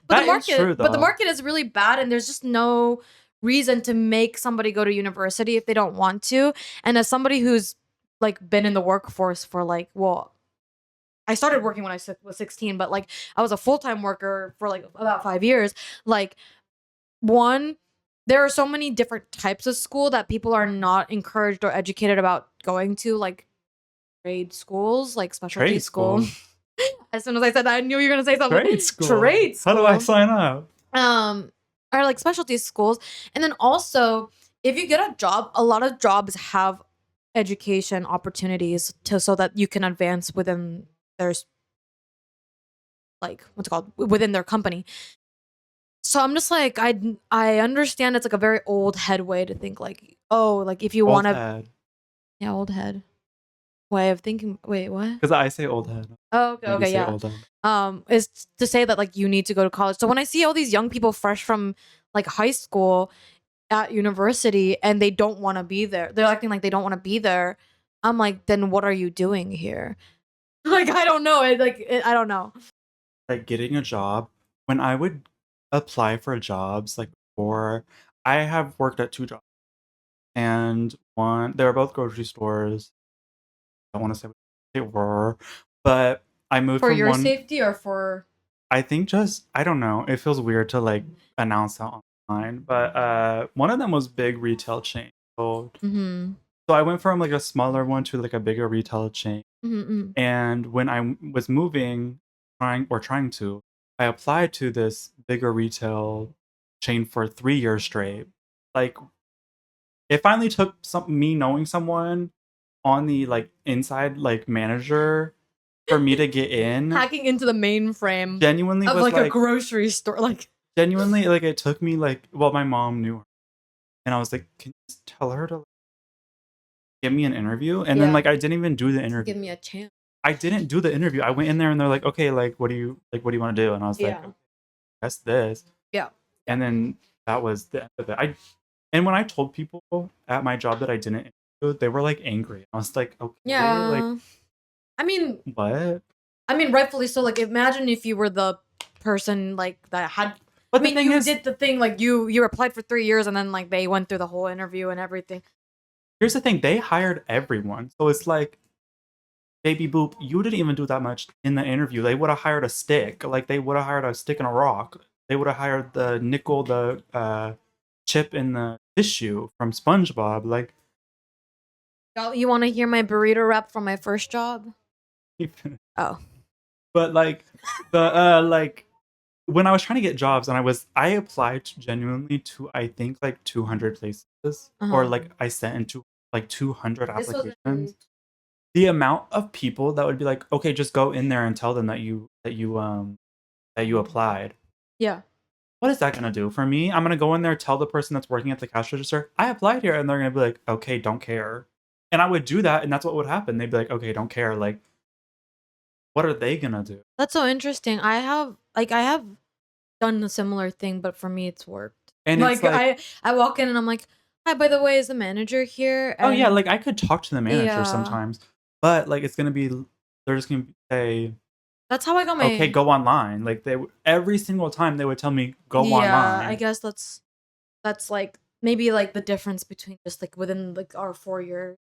but the market is really bad, and there's just no reason to make somebody go to university if they don't want to. And as somebody who's like been in the workforce for like, well, I started working when I was 16, but like I was a full-time worker for like about 5 years. Like one, there are so many different types of school that people are not encouraged or educated about going to, like trade schools, like specialty school. As soon as I said that, I knew you were gonna say something. Trade school. Trade school. How do I sign up? Or like specialty schools. And then also, if you get a job, a lot of jobs have education opportunities so that you can advance within their like what's it called, within their company. So I'm just like I understand it's like a very old head way to think like, oh, like if you want to, yeah, old head way of thinking. Wait, what? Because I say old head. Oh, okay, yeah. Is to say that like you need to go to college. So when I see all these young people fresh from like high school at university and they don't want to be there, they're acting like they don't want to be there. I'm like, then what are you doing here? Like I don't know. I don't know. Like getting a job, when I would apply for jobs like before, I have worked at 2 jobs, and one they were both grocery stores. I don't want to say what they were, but I moved for from your one safety or for. I think just I don't know. It feels weird to like announce that online, but one of them was big retail chain. So I went from like a smaller one to like a bigger retail chain. And when I was moving, trying to, I applied to this bigger retail chain for 3 years straight. Like, it finally took me knowing someone on the like inside like manager for me to get in. Hacking into the mainframe. Genuinely of was like a grocery store. Like genuinely, like it took me like, well, my mom knew her, and I was like, can you just tell her to like, give me an interview? And then like I didn't even do the interview. Give me a chance. I didn't do the interview. I went in there and they're like, okay, like what do you want to do? And I was like, okay, that's this. Yeah. And then that was the end of it. And when I told people at my job that I didn't interview, they were like angry. I was like, okay, like, I mean, what? I mean, rightfully so. Like, imagine if you were the person like that had. But I mean, you did the thing like you applied for 3 years and then like they went through the whole interview and everything. Here's the thing: they hired everyone, so it's like, baby boop, you didn't even do that much in the interview. They would have hired a stick, like they would have hired a stick and a rock. They would have hired the nickel, the chip in the tissue from SpongeBob. Like, you want to hear my burrito rap from my first job? Oh, but like the like when I was trying to get jobs and I applied genuinely to I think like 200 places or like I sent into like 200 applications. The amount of people that would be like, okay, just go in there and tell them that you applied. Yeah. What is that gonna do for me? I'm gonna go in there, tell the person that's working at the cash register, I applied here, and they're gonna be like, okay, don't care. And I would do that, and that's what would happen. They'd be like, okay, don't care. Like, what are they gonna do? That's so interesting. I have done a similar thing, but for me, it's worked. And like I walk in and I'm like, hi, by the way, is the manager here? And oh yeah, like I could talk to the manager sometimes, but like it's gonna be, they're just gonna say, that's how I got my. Okay, go online. Like every single time they would tell me go online. Yeah, I guess that's like maybe like the difference between just like within like our 4-year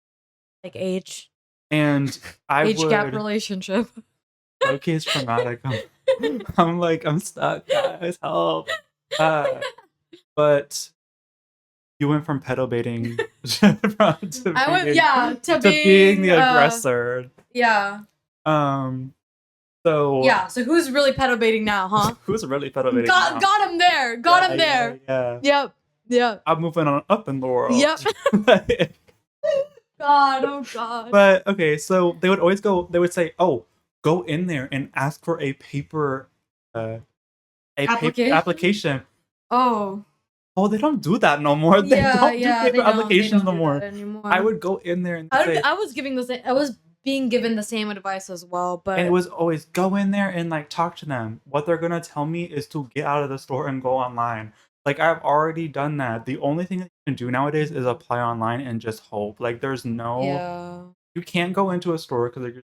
like age and age gap relationship. Okay, it's traumatic. I'm stuck, guys. Help. But you went from pedo baiting to being the aggressor. Yeah. So yeah. So who's really pedo baiting now, huh? Who's really pedo baiting now? Got him there. Got him there. Yeah. Yep. Yeah. I'm moving on up in the world. Yep. God, oh God. But okay, so they would say, oh, go in there and ask for a paper application. Oh, they don't do that no more. They don't do paper applications no more. I would go in there and say, I was being given the same advice as well, but and it was always go in there and like talk to them. What they're gonna tell me is to get out of the store and go online. Like, I've already done that. The only thing that you can do nowadays is apply online and just hope. Like, there's no you can't go into a store because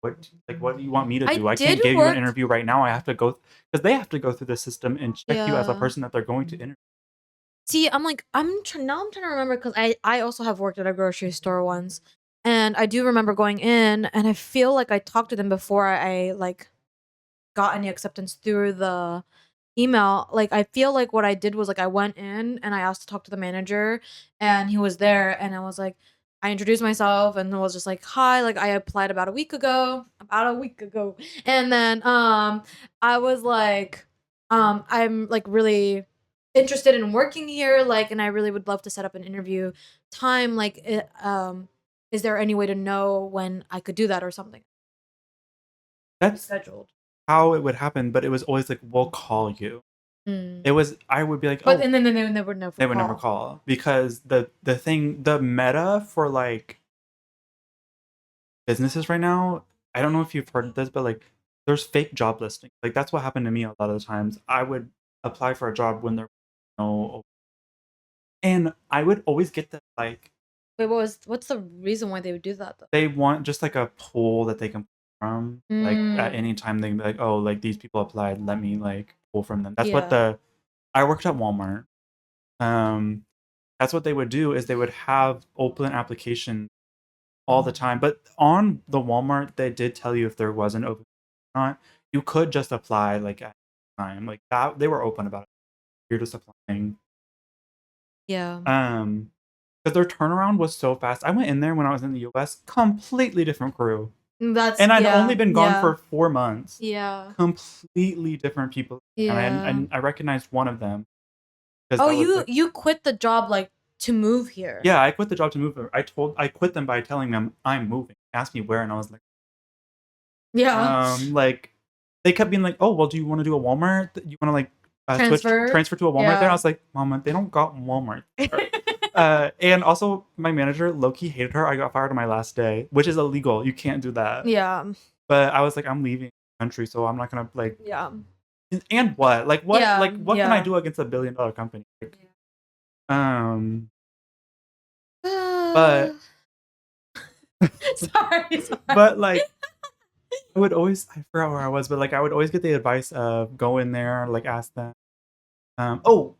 like, what do you want me to do? I can't give you an interview right now. I have to go because they have to go through the system and check you as a person that they're going to interview. See, I'm trying to remember because I also have worked at a grocery store once, and I do remember going in, and I feel like I talked to them before I like got any acceptance through the email. Like, I feel like what I did was like I went in and I asked to talk to the manager, and he was there, and I was like, I introduced myself and was just like, hi, like I applied about a week ago. And then I was like, I'm like really interested in working here, like, and I really would love to set up an interview time. Like, is there any way to know when I could do that or something? That's scheduled. How it would happen, but it was always like, we'll call you. It was, I would be like, but and then they would never. They would never call because the meta for like businesses right now. I don't know if you've heard of this, but like there's fake job listings. Like that's what happened to me a lot of the times. I would apply for a job when there was no, and I would always get the like. Wait, what's the reason why they would do that though? They want just like a pool that they can pull from. Like at any time they can be like, oh, like these people applied. Let me like pull from them. That's what I worked at Walmart. That's what they would do is they would have open applications all the time. But on the Walmart, they did tell you if there was an open or not. You could just apply like at the time. Like that, they were open about it. You're just applying. Yeah. Because their turnaround was so fast. I went in there when I was in the US, completely different crew. And I'd only been gone for 4 months. Yeah. Completely different people. Yeah. And I recognized one of them. Oh, you quit the job like to move here? Yeah, I quit the job to move here. I quit them by telling them I'm moving. Asked me where, and I was like, Yeah. Like they kept being like, "Oh, well, do you want to do a Walmart? You want to like transfer to a Walmart there?" And I was like, "Mama, they don't got Walmart." And also my manager low-key hated her. I got fired on my last day, which is illegal. You can't do that. Yeah. But I was like, I'm leaving the country, so I'm not gonna like. Yeah. And what? Like what? Yeah, Like what can I yeah. do against $1 billion company? Like, but sorry. but like I would always, I forgot where I was, but like I would always get the advice of go in there, like ask them. Oh,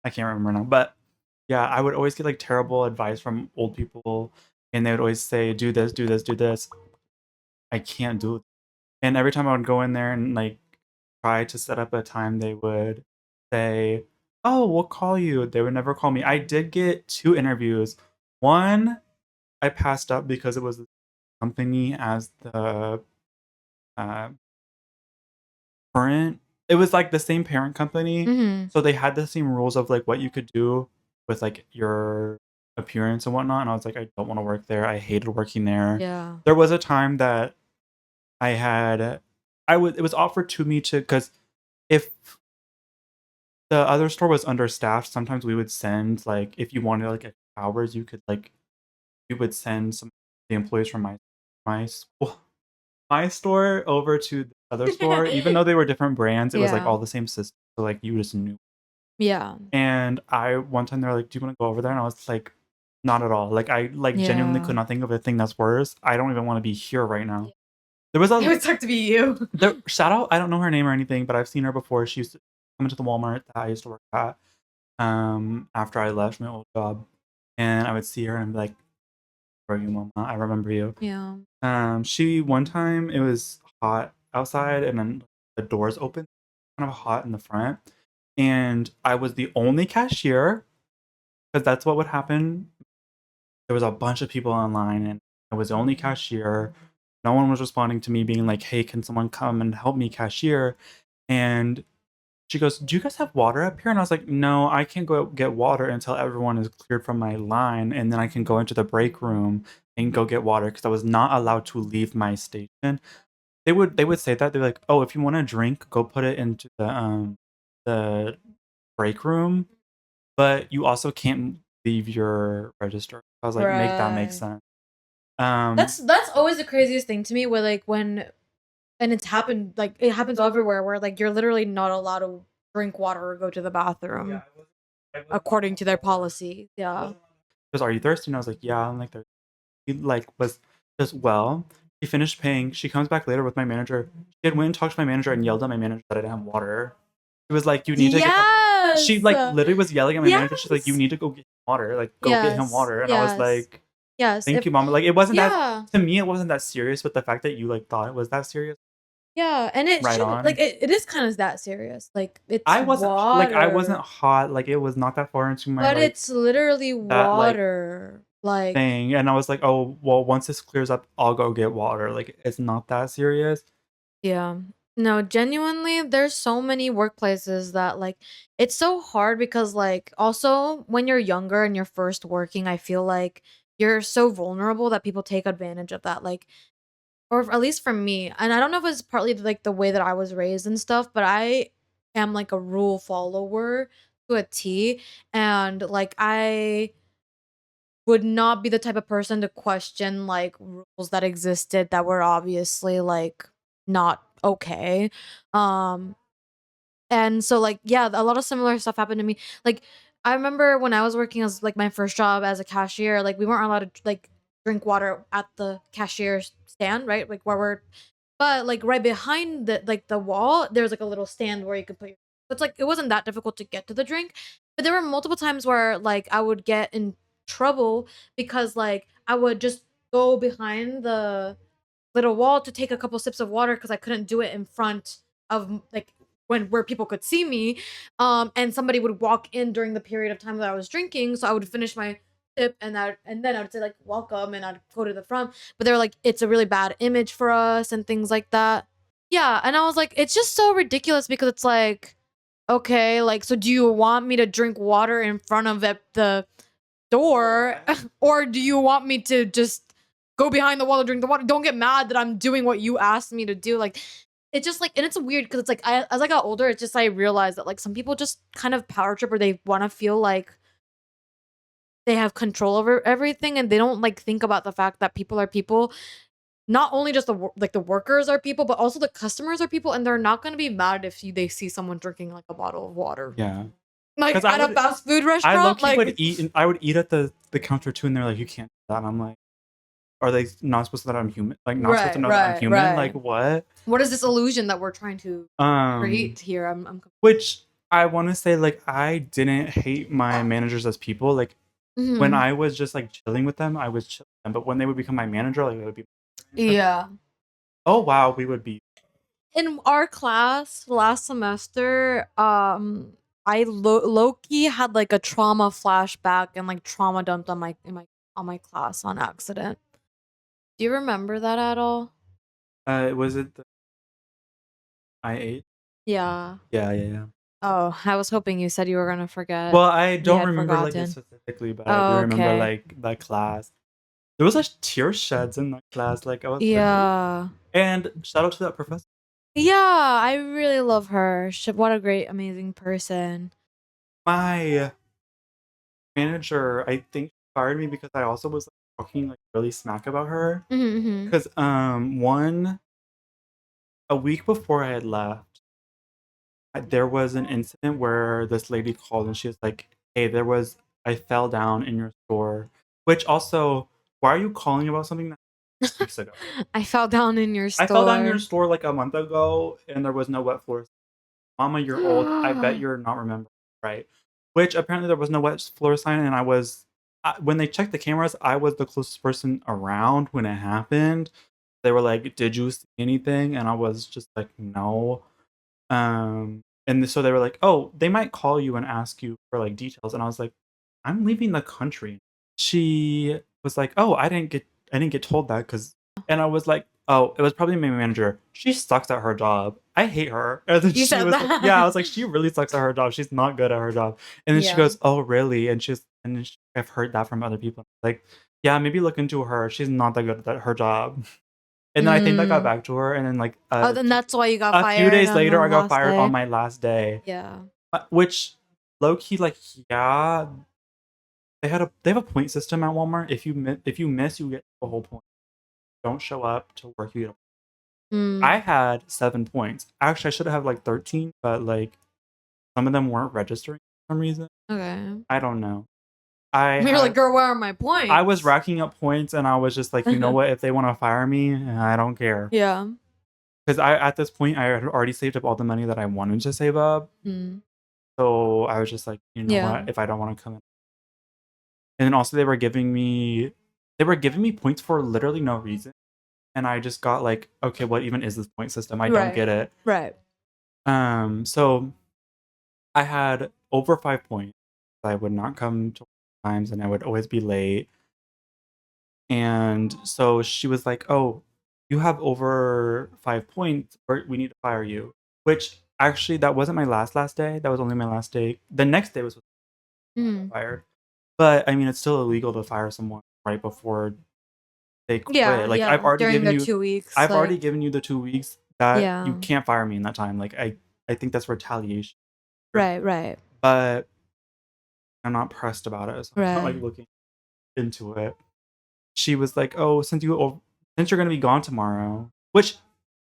I can't remember now, but yeah, I would always get like terrible advice from old people, and they would always say, "Do this, do this, do this." I can't do it. And every time I would go in there and like try to set up a time, they would say, "Oh, we'll call you." They would never call me. I did get 2 interviews. One I passed up because it was the company as the uh, current. It was like the same parent company, Mhm. so they had the same rules of like what you could do with like your appearance and whatnot. And I was like, I don't want to work there. I hated working there. Yeah. There was a time that I had, I would, it was offered to me to, because if the other store was understaffed, sometimes we would send like if you wanted like hours, you could like we would send some the employees from my school my store over to the other store, even though they were different brands. It was like Yeah. all the same system, so like you just knew. Yeah. And I one time they're like, "Do you want to go over there?" And I was like, "Not at all." Like I like genuinely could Yeah. not think of a thing that's worse. I don't even want to be here right now. There was It a would suck to be you. the shout out. I don't know her name or anything, but I've seen her before. She used to come into the Walmart that I used to work at. After I left my old job, and I would see her and be like, "Where are you, Mama? I remember you." Yeah. She one time it was hot outside, and then the doors opened, kind of hot in the front, and I was the only cashier because that's what would happen. There was a bunch of people online, and I was the only cashier. No one was responding to me, being like, "Hey, can someone come and help me cashier?" And she goes, "Do you guys have water up here?" And I was like, "No, I can't go get water until everyone is cleared from my line, and then I can go into the break room and go get water because I was not allowed to leave my station." They would say that they're like, "Oh, if you want a drink, go put it into the break room, but you also can't leave your register." I was like, "Make that make Right. sense." That's always the craziest thing to me where like when and it's happened like it happens everywhere where like you're literally not allowed to drink water or go to the bathroom according to their policy. Yeah. Because "Are you thirsty?" And I was like, "Yeah, I'm like thirsty." He like was just well. He finished paying. She comes back later with my manager. She had went and talked to my manager and yelled at my manager that I didn't have water. She was like, "You need to get the." Yes. She like literally was yelling at my manager. She's like, "You Yes. need to go get water. Like, go get him Yes. water." And I was Yes. like, Yes. "Thank If you, mom." Like, it wasn't that yeah. to me. It wasn't that serious, but the fact that you like thought it was that serious, Yeah, and it right shouldn't like on. it is kind of that serious. Like it's I wasn't like I wasn't water, hot. Like it was not that far into my but like it's literally that like water. Like thing, and I was like, "Oh, well, once this clears up, I'll go get water." Like it's not that serious. yeah. No, genuinely, there's so many workplaces that like it's so hard because like also when you're younger and you're first working, I feel like you're so vulnerable that people take advantage of that. Like or at least for me, and I don't know if it's partly like the way that I was raised and stuff, but I am like a rule follower to a T, and like I would not be the type of person to question like rules that existed that were obviously like not okay. Um and so like yeah, a lot of similar stuff happened to me. Like I remember when I was working as like my first job as a cashier, like we weren't allowed to like drink water at the cashier stand, right? Like where we're but like right behind the wall, there's like a little stand where you could put your it's like it wasn't that difficult to get to the drink. But there were multiple times where like I would get in trouble because like I would just go behind the little wall to take a couple sips of water because I couldn't do it in front of like when where people could see me. And somebody would walk in during the period of time that I was drinking, so I would finish my sip and then I would say like welcome and I'd go to the front. But they're like, it's a really bad image for us and things like that. Yeah, and I was like, it's just so ridiculous because it's like, okay, like so do you want me to drink water in front of the door or do you want me to just go behind the wall to drink the water. Don't get mad that I'm doing what you asked me to do. Like, it's just like, and it's weird because it's like, as I got older, it's just I realized that like some people just kind of power trip or they want to feel like they have control over everything and they don't like think about the fact that people are people. Not only just the workers are people, but also the customers are people, and they're not gonna be mad if they see someone drinking like a bottle of water. Yeah. Like at a fast food I restaurant. low-key would Like eat and I would eat at the counter too, and they're like, "You can't do that." And I'm like, "Are they not supposed to know that I'm human? Like, not supposed to know that I'm human? Like, what?" What is this illusion that we're trying to create here? I'm Which I want to say, like, I didn't hate my managers as people. Like, when I was just like chilling with them, I was chilling with them. But when they would become my manager, like, it would be yeah. Oh wow, we would be In our class last semester, I low-key had like a trauma flashback and like trauma dumped on my class on accident. Do you remember that at all? Was it the I8? Yeah. Yeah. Oh, I was hoping you said you were gonna forget. Well, I You don't had remember like it forgotten. specifically, but I do Oh, remember okay. like the class. There was like tear sheds in that class. Like I was like, Yeah. and shout out to that professor. Yeah, I really love her. What a great, amazing person. My manager, I think, fired me because I also was like, talking like really smack about her. Mm-hmm. Because a week before I had left, there was an incident where this lady called and she was like, "Hey, I fell down in your store." Which also, why are you calling about something that weeks ago? I fell down in your store. I fell down in your store like a month ago and there was no wet floors. Mama, you're old. I bet you're not remembering, right? Which apparently there was no wet floor sign, and when they checked the cameras, I was the closest person around when it happened. They were like, "Did you see anything?" And I was just like, "No." And so they were like, "Oh, they might call you and ask you for like details." And I was like, "I'm leaving the country." She was like, "Oh, I didn't get told that because," and I was like, "Oh, it was probably my manager. She sucks at her job. I hate her." And then You she said was that. like, "Yeah," I was like, "She really sucks at her job. She's not good at her job." And then she Yeah. goes, "Oh, really?" I've heard that from other people. Like, yeah, maybe look into her. She's not that good at her job. And then I think I got back to her, and then like Oh, then that's why you got a few fired days on the later, I got last fired day. on my last day. Yeah. Which low key, like, yeah, they have a point system at Walmart. If you miss, you get the whole point. Don't show up to work, you get. I had 7 points. Actually, I should have like 13, but like some of them weren't registering for some reason. Okay. I don't know. You're like, girl, where are my points? I was racking up points, and I was just like, you know what? If they want to fire me, I don't care. Yeah. Because at this point, I had already saved up all the money that I wanted to save up. So I was just like, you know what? If I don't want to come in. And then also they were giving me points for literally no reason. And I just got like, okay, what even is this point system? I don't get it. Right. So I had over 5 points. I would not come to times and I would always be late. And so she was like, "Oh, you have over 5 points, or we need to fire you." Which actually that wasn't my last day. That was only my last day. The next day was fired. But I mean, it's still illegal to fire someone right before they quit. Yeah. Like Yeah. I've already During given the you 2 weeks. I've already given you the 2 weeks that you Yeah. can't fire me in that time. Like I think that's retaliation. Right. But I'm not pressed about it. So I'm not like Right. looking into it. She was like, "Oh, since you're going to be gone tomorrow," which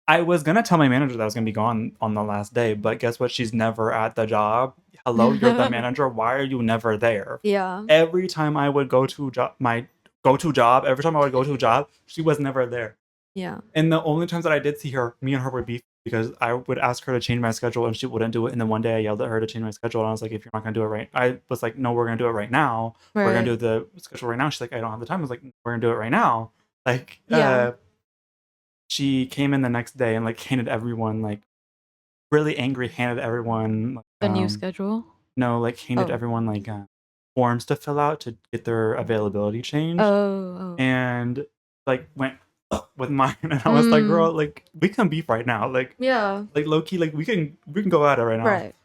I was going to tell my manager that I was going to be gone on the last day, but guess what? She's never at the job. Hello, you're the manager. Why are you never there? Yeah. Every time I would go to every time I would go to a job, she was never there. Yeah. And the only times that I did see her, me and her would beef because I would ask her to change my schedule and she wouldn't do it. And then one day I yelled at her to change my schedule and I was like, "If you're not going to do it right," I was like, "No, we're going to do it right now. We're going to do the schedule right now." She's like, "I don't have the time." I was like, "We're going to do it right now." Like, she came in the next day and like handed everyone like really angry, handed everyone like, the new schedule. No, like handed everyone like forms to fill out to get their availability changed. And like went with mine, and I was like, "Girl, like we can beef right now, like low key, like we can go at it right now." Right.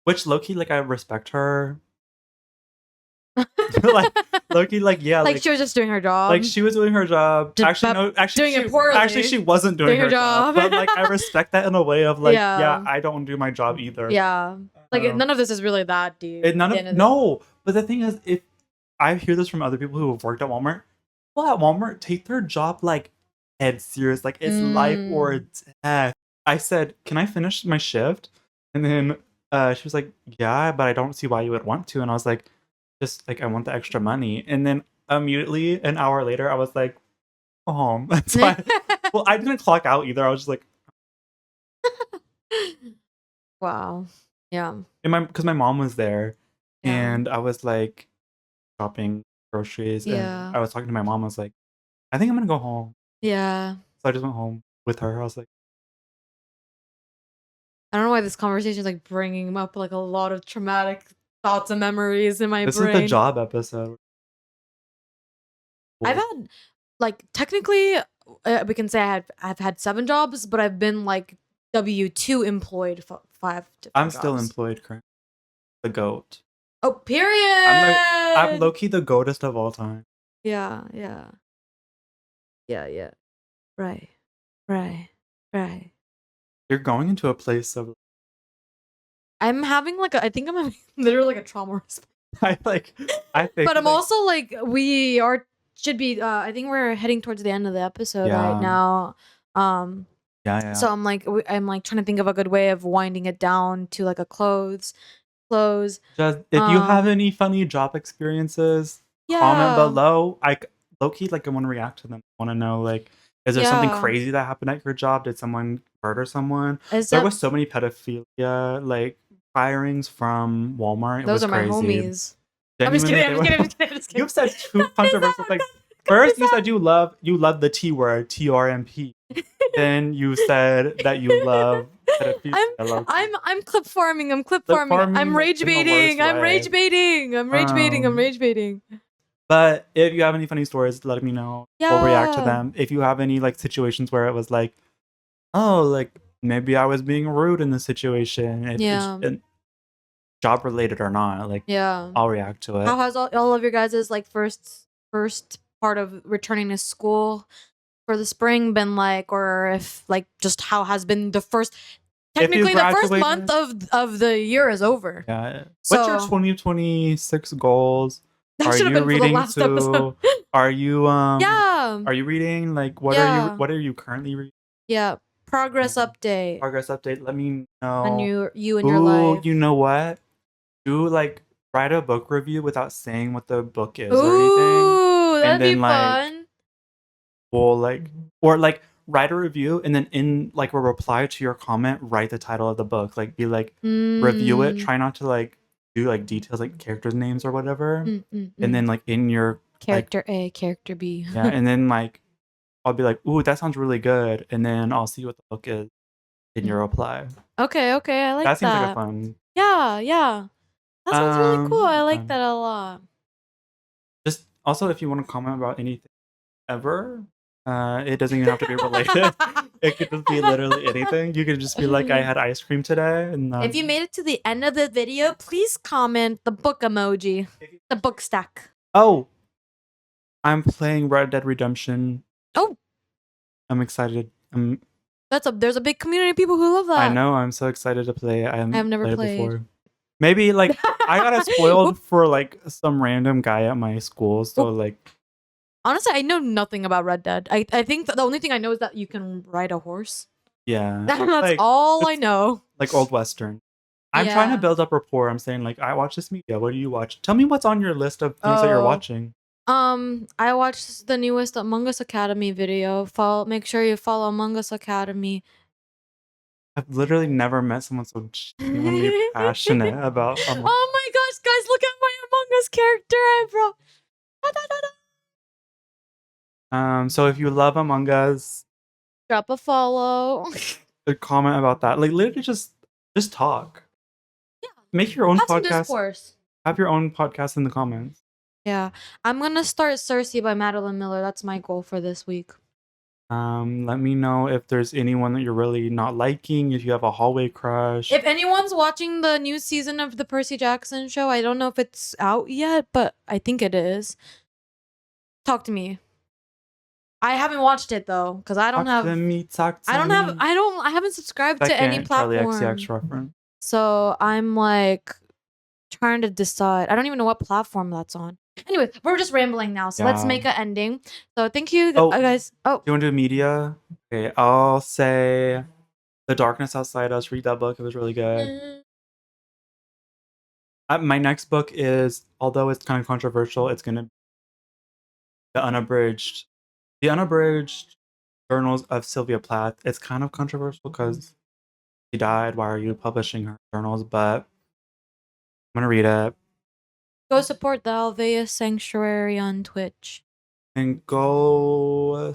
Which low key, like I respect her. Like Loki, like yeah, like she was just doing her job. Like she was doing her job. Just Actually, no. Actually, doing it poorly. Actually, she wasn't doing her job. But like, I respect that in a way of like, yeah, I don't do my job either. Yeah. Like none of this is really that deep. No. But the thing is, if I hear this from other people who have worked at Walmart, people at Walmart take their job like head serious, like it's life or death. I said, "Can I finish my shift?" And then she was like, "Yeah, but I don't see why you would want to." And I was like, "Just like I want the extra money." And then immediately an hour later, I was like, "Go home." So well, I didn't clock out either. I was just like, wow, yeah. And because my mom was there, and I was like shopping groceries, and I was talking to my mom. I was like, "I think I'm gonna go home." Yeah. So I just went home with her. I was like, I don't know why this conversation is like bringing up like a lot of traumatic thoughts and memories in my brain. This is the job episode. I've had like technically we can say I've had 7 jobs, but I've been like W2 employed for 5 different I'm jobs. still employed currently. The GOAT. Oh, period. I'm low-key the GOATest of all time. Yeah. Right. You're going into a place of I'm having like I think I'm having literally like a trauma response. I think but I'm also like should be I think we're heading towards the end of the episode right now. Yeah. So I'm like trying to think of a good way of winding it down to like a close. Just if you have any funny job experiences, comment below. I low-key like I want to react to them. I want to know like, is there something crazy that happened at your job? Did someone murder someone? There was so many pedophilia like firings from Walmart. Those are my homies. I'm just kidding. You've said 2 controversial things. First, you said you love the T word, TRMP. Then you said that you love pedophilia. I'm clip farming. I'm rage baiting. I'm rage baiting. But if you have any funny stories, let me know. We'll react to them. If you have any like situations where it was like, oh, like maybe I was being rude in the situation. It's job related or not, like I'll react to it. How has all of your guys' like first part of returning to school for the spring been like, or if like just how has been the first technically the first month of the year is over. Yeah. So, what's your 2026 goals? Are you reading to? Are you Are you reading like what are you currently reading? Yeah. Progress update. Let me know. On you and your life. You know what? Do like write a book review without saying what the book is or anything. That'd be fun. Well, like or like write a review and then in like a reply to your comment, write the title of the book. Like be like review it. Try not to like do like details like characters' names or whatever. And then like in your character A, character B. Yeah, and then like I'll be like, ooh, that sounds really good. And then I'll see what the book is in your reply. Okay, I like that. That seems like a fun. Yeah. That sounds really cool. I like that a lot. Just also, if you want to comment about anything ever, it doesn't even have to be related. It could just be literally anything. You could just be like, I had ice cream today. And if you made it to the end of the video, please comment the book emoji, the book stack. Oh, I'm playing Red Dead Redemption. Oh, I'm excited. There's a big community of people who love that. I know. I'm so excited to play. I've never played before. Maybe like I got spoiled for like some random guy at my school. So like, honestly, I know nothing about Red Dead. I think the only thing I know is that you can ride a horse. Yeah, that's like, all I know. Like old Western. I'm trying to build up rapport. I'm saying like, I watch this media. What do you watch? Tell me what's on your list of things that you're watching. I watched the newest Among Us Academy video. Make sure you follow Among Us Academy. I've literally never met someone so genuinely passionate about Oh my gosh, guys, look at my Among Us character I brought. So if you love Among Us, drop a follow. A comment about that. Like literally just talk. Yeah. Make your own podcast. Have your own podcast in the comments. Yeah. I'm gonna start Cersei by Madeline Miller. That's my goal for this week. Let me know if there's anyone that you're really not liking, if you have a hallway crush. If anyone's watching the new season of the Percy Jackson show, I don't know if it's out yet, but I think it is. Talk to me. I haven't watched it though, because I don't have. I haven't subscribed to any platform. Charlie XCX reference. So I'm like trying to decide. I don't even know what platform that's on. Anyway, we're just rambling now, so let's make an ending. So thank you, guys. Oh, do you want to do media? Okay, I'll say The Darkness Outside Us. Read that book; it was really good. My next book is, although it's kind of controversial, it's gonna be the unabridged journals of Sylvia Plath. It's kind of controversial because she died. Why are you publishing her journals? But I'm gonna read it. Go support the Alveus Sanctuary on Twitch. And go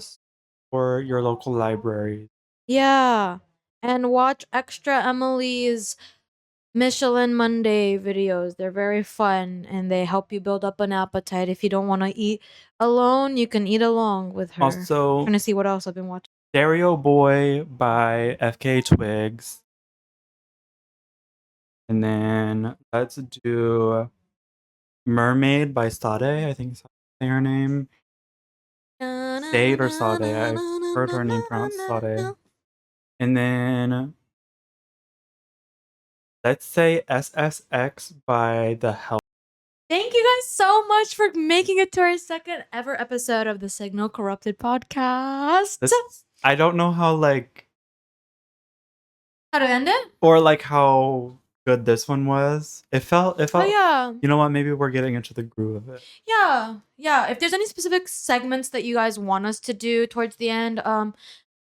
for your local library. Yeah. And watch Extra Emily's Michelin Monday videos. They're very fun and they help you build up an appetite. If you don't want to eat alone, you can eat along with her. Also, I'm trying to see what else I've been watching. Stereo Boy by FK Twigs. And then let's do Mermaid by Sade. I think is her name. Sade or Sade. I've heard her name pronounced Sade. And then let's say SSX by The Help. Thank you guys so much for making it to our second ever episode of the Signal Corrupted podcast. I don't know how to end it? Or how good this one was. It felt yeah. You know what? Maybe we're getting into the groove of it. Yeah. Yeah. If there's any specific segments that you guys want us to do towards the end,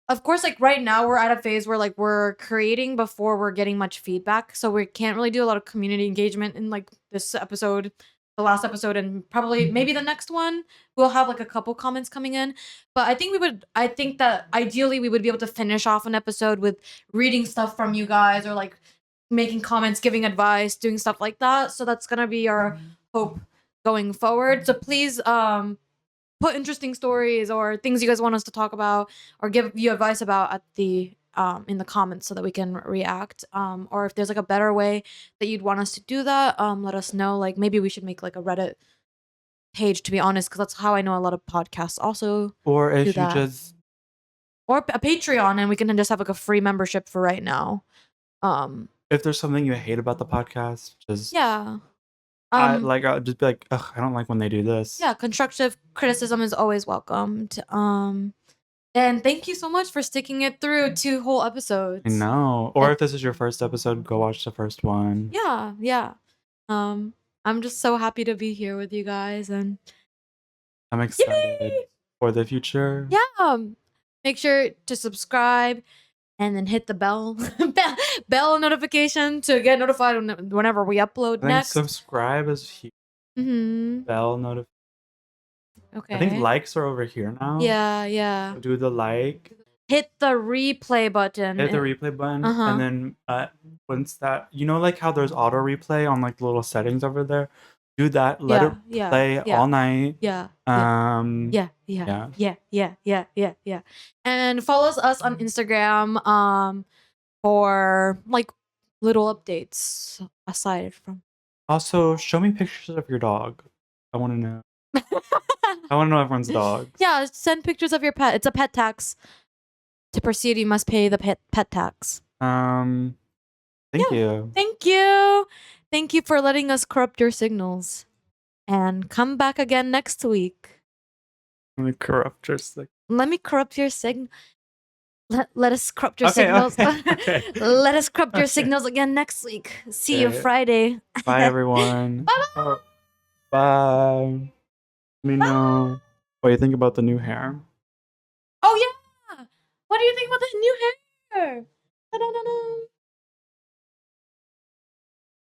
of course, right now we're at a phase where we're creating before we're getting much feedback. So we can't really do a lot of community engagement in this episode, the last episode, and probably maybe the next one. We'll have a couple comments coming in. But I think that ideally we would be able to finish off an episode with reading stuff from you guys or making comments, giving advice, doing stuff like that. So that's gonna be our hope going forward. So please put interesting stories or things you guys want us to talk about or give you advice about at the in the comments so that we can react. Or if there's a better way that you'd want us to do that, let us know. Maybe we should make a Reddit page, to be honest, because that's how I know a lot of podcasts also or if do you that. just or a Patreon, and we can just have a free membership for right now. If there's something you hate about the podcast, just yeah. I'll just be ugh, I don't like when they do this. Yeah, constructive criticism is always welcomed. And thank you so much for sticking it through 2 whole episodes. I know. Or if this is your first episode, go watch the first one. Yeah. I'm just so happy to be here with you guys, and I'm excited for the future. Yeah. Make sure to subscribe and then hit the bell notification to get notified whenever we upload next. Subscribe is here. Bell notification. Okay. I think likes are over here now. Yeah. So do the like. Hit the replay button. And then once that, how there's auto replay on the little settings over there, do that. Let it play all night. Yeah. And follow us on Instagram for little updates aside from. Also, show me pictures of your dog. I want to know. I want to know everyone's dogs. Yeah, send pictures of your pet. It's a pet tax. To proceed, you must pay the pet tax. Thank you. Thank you. Thank you for letting us corrupt your signals. And come back again next week. Let me corrupt your signal. Let me corrupt your signal. Let us corrupt your signals. Okay. Let us corrupt your signals again next week. See you Friday. Bye, everyone. Bye. Bye. Let me know what you think about the new hair. Oh, yeah. What do you think about the new hair?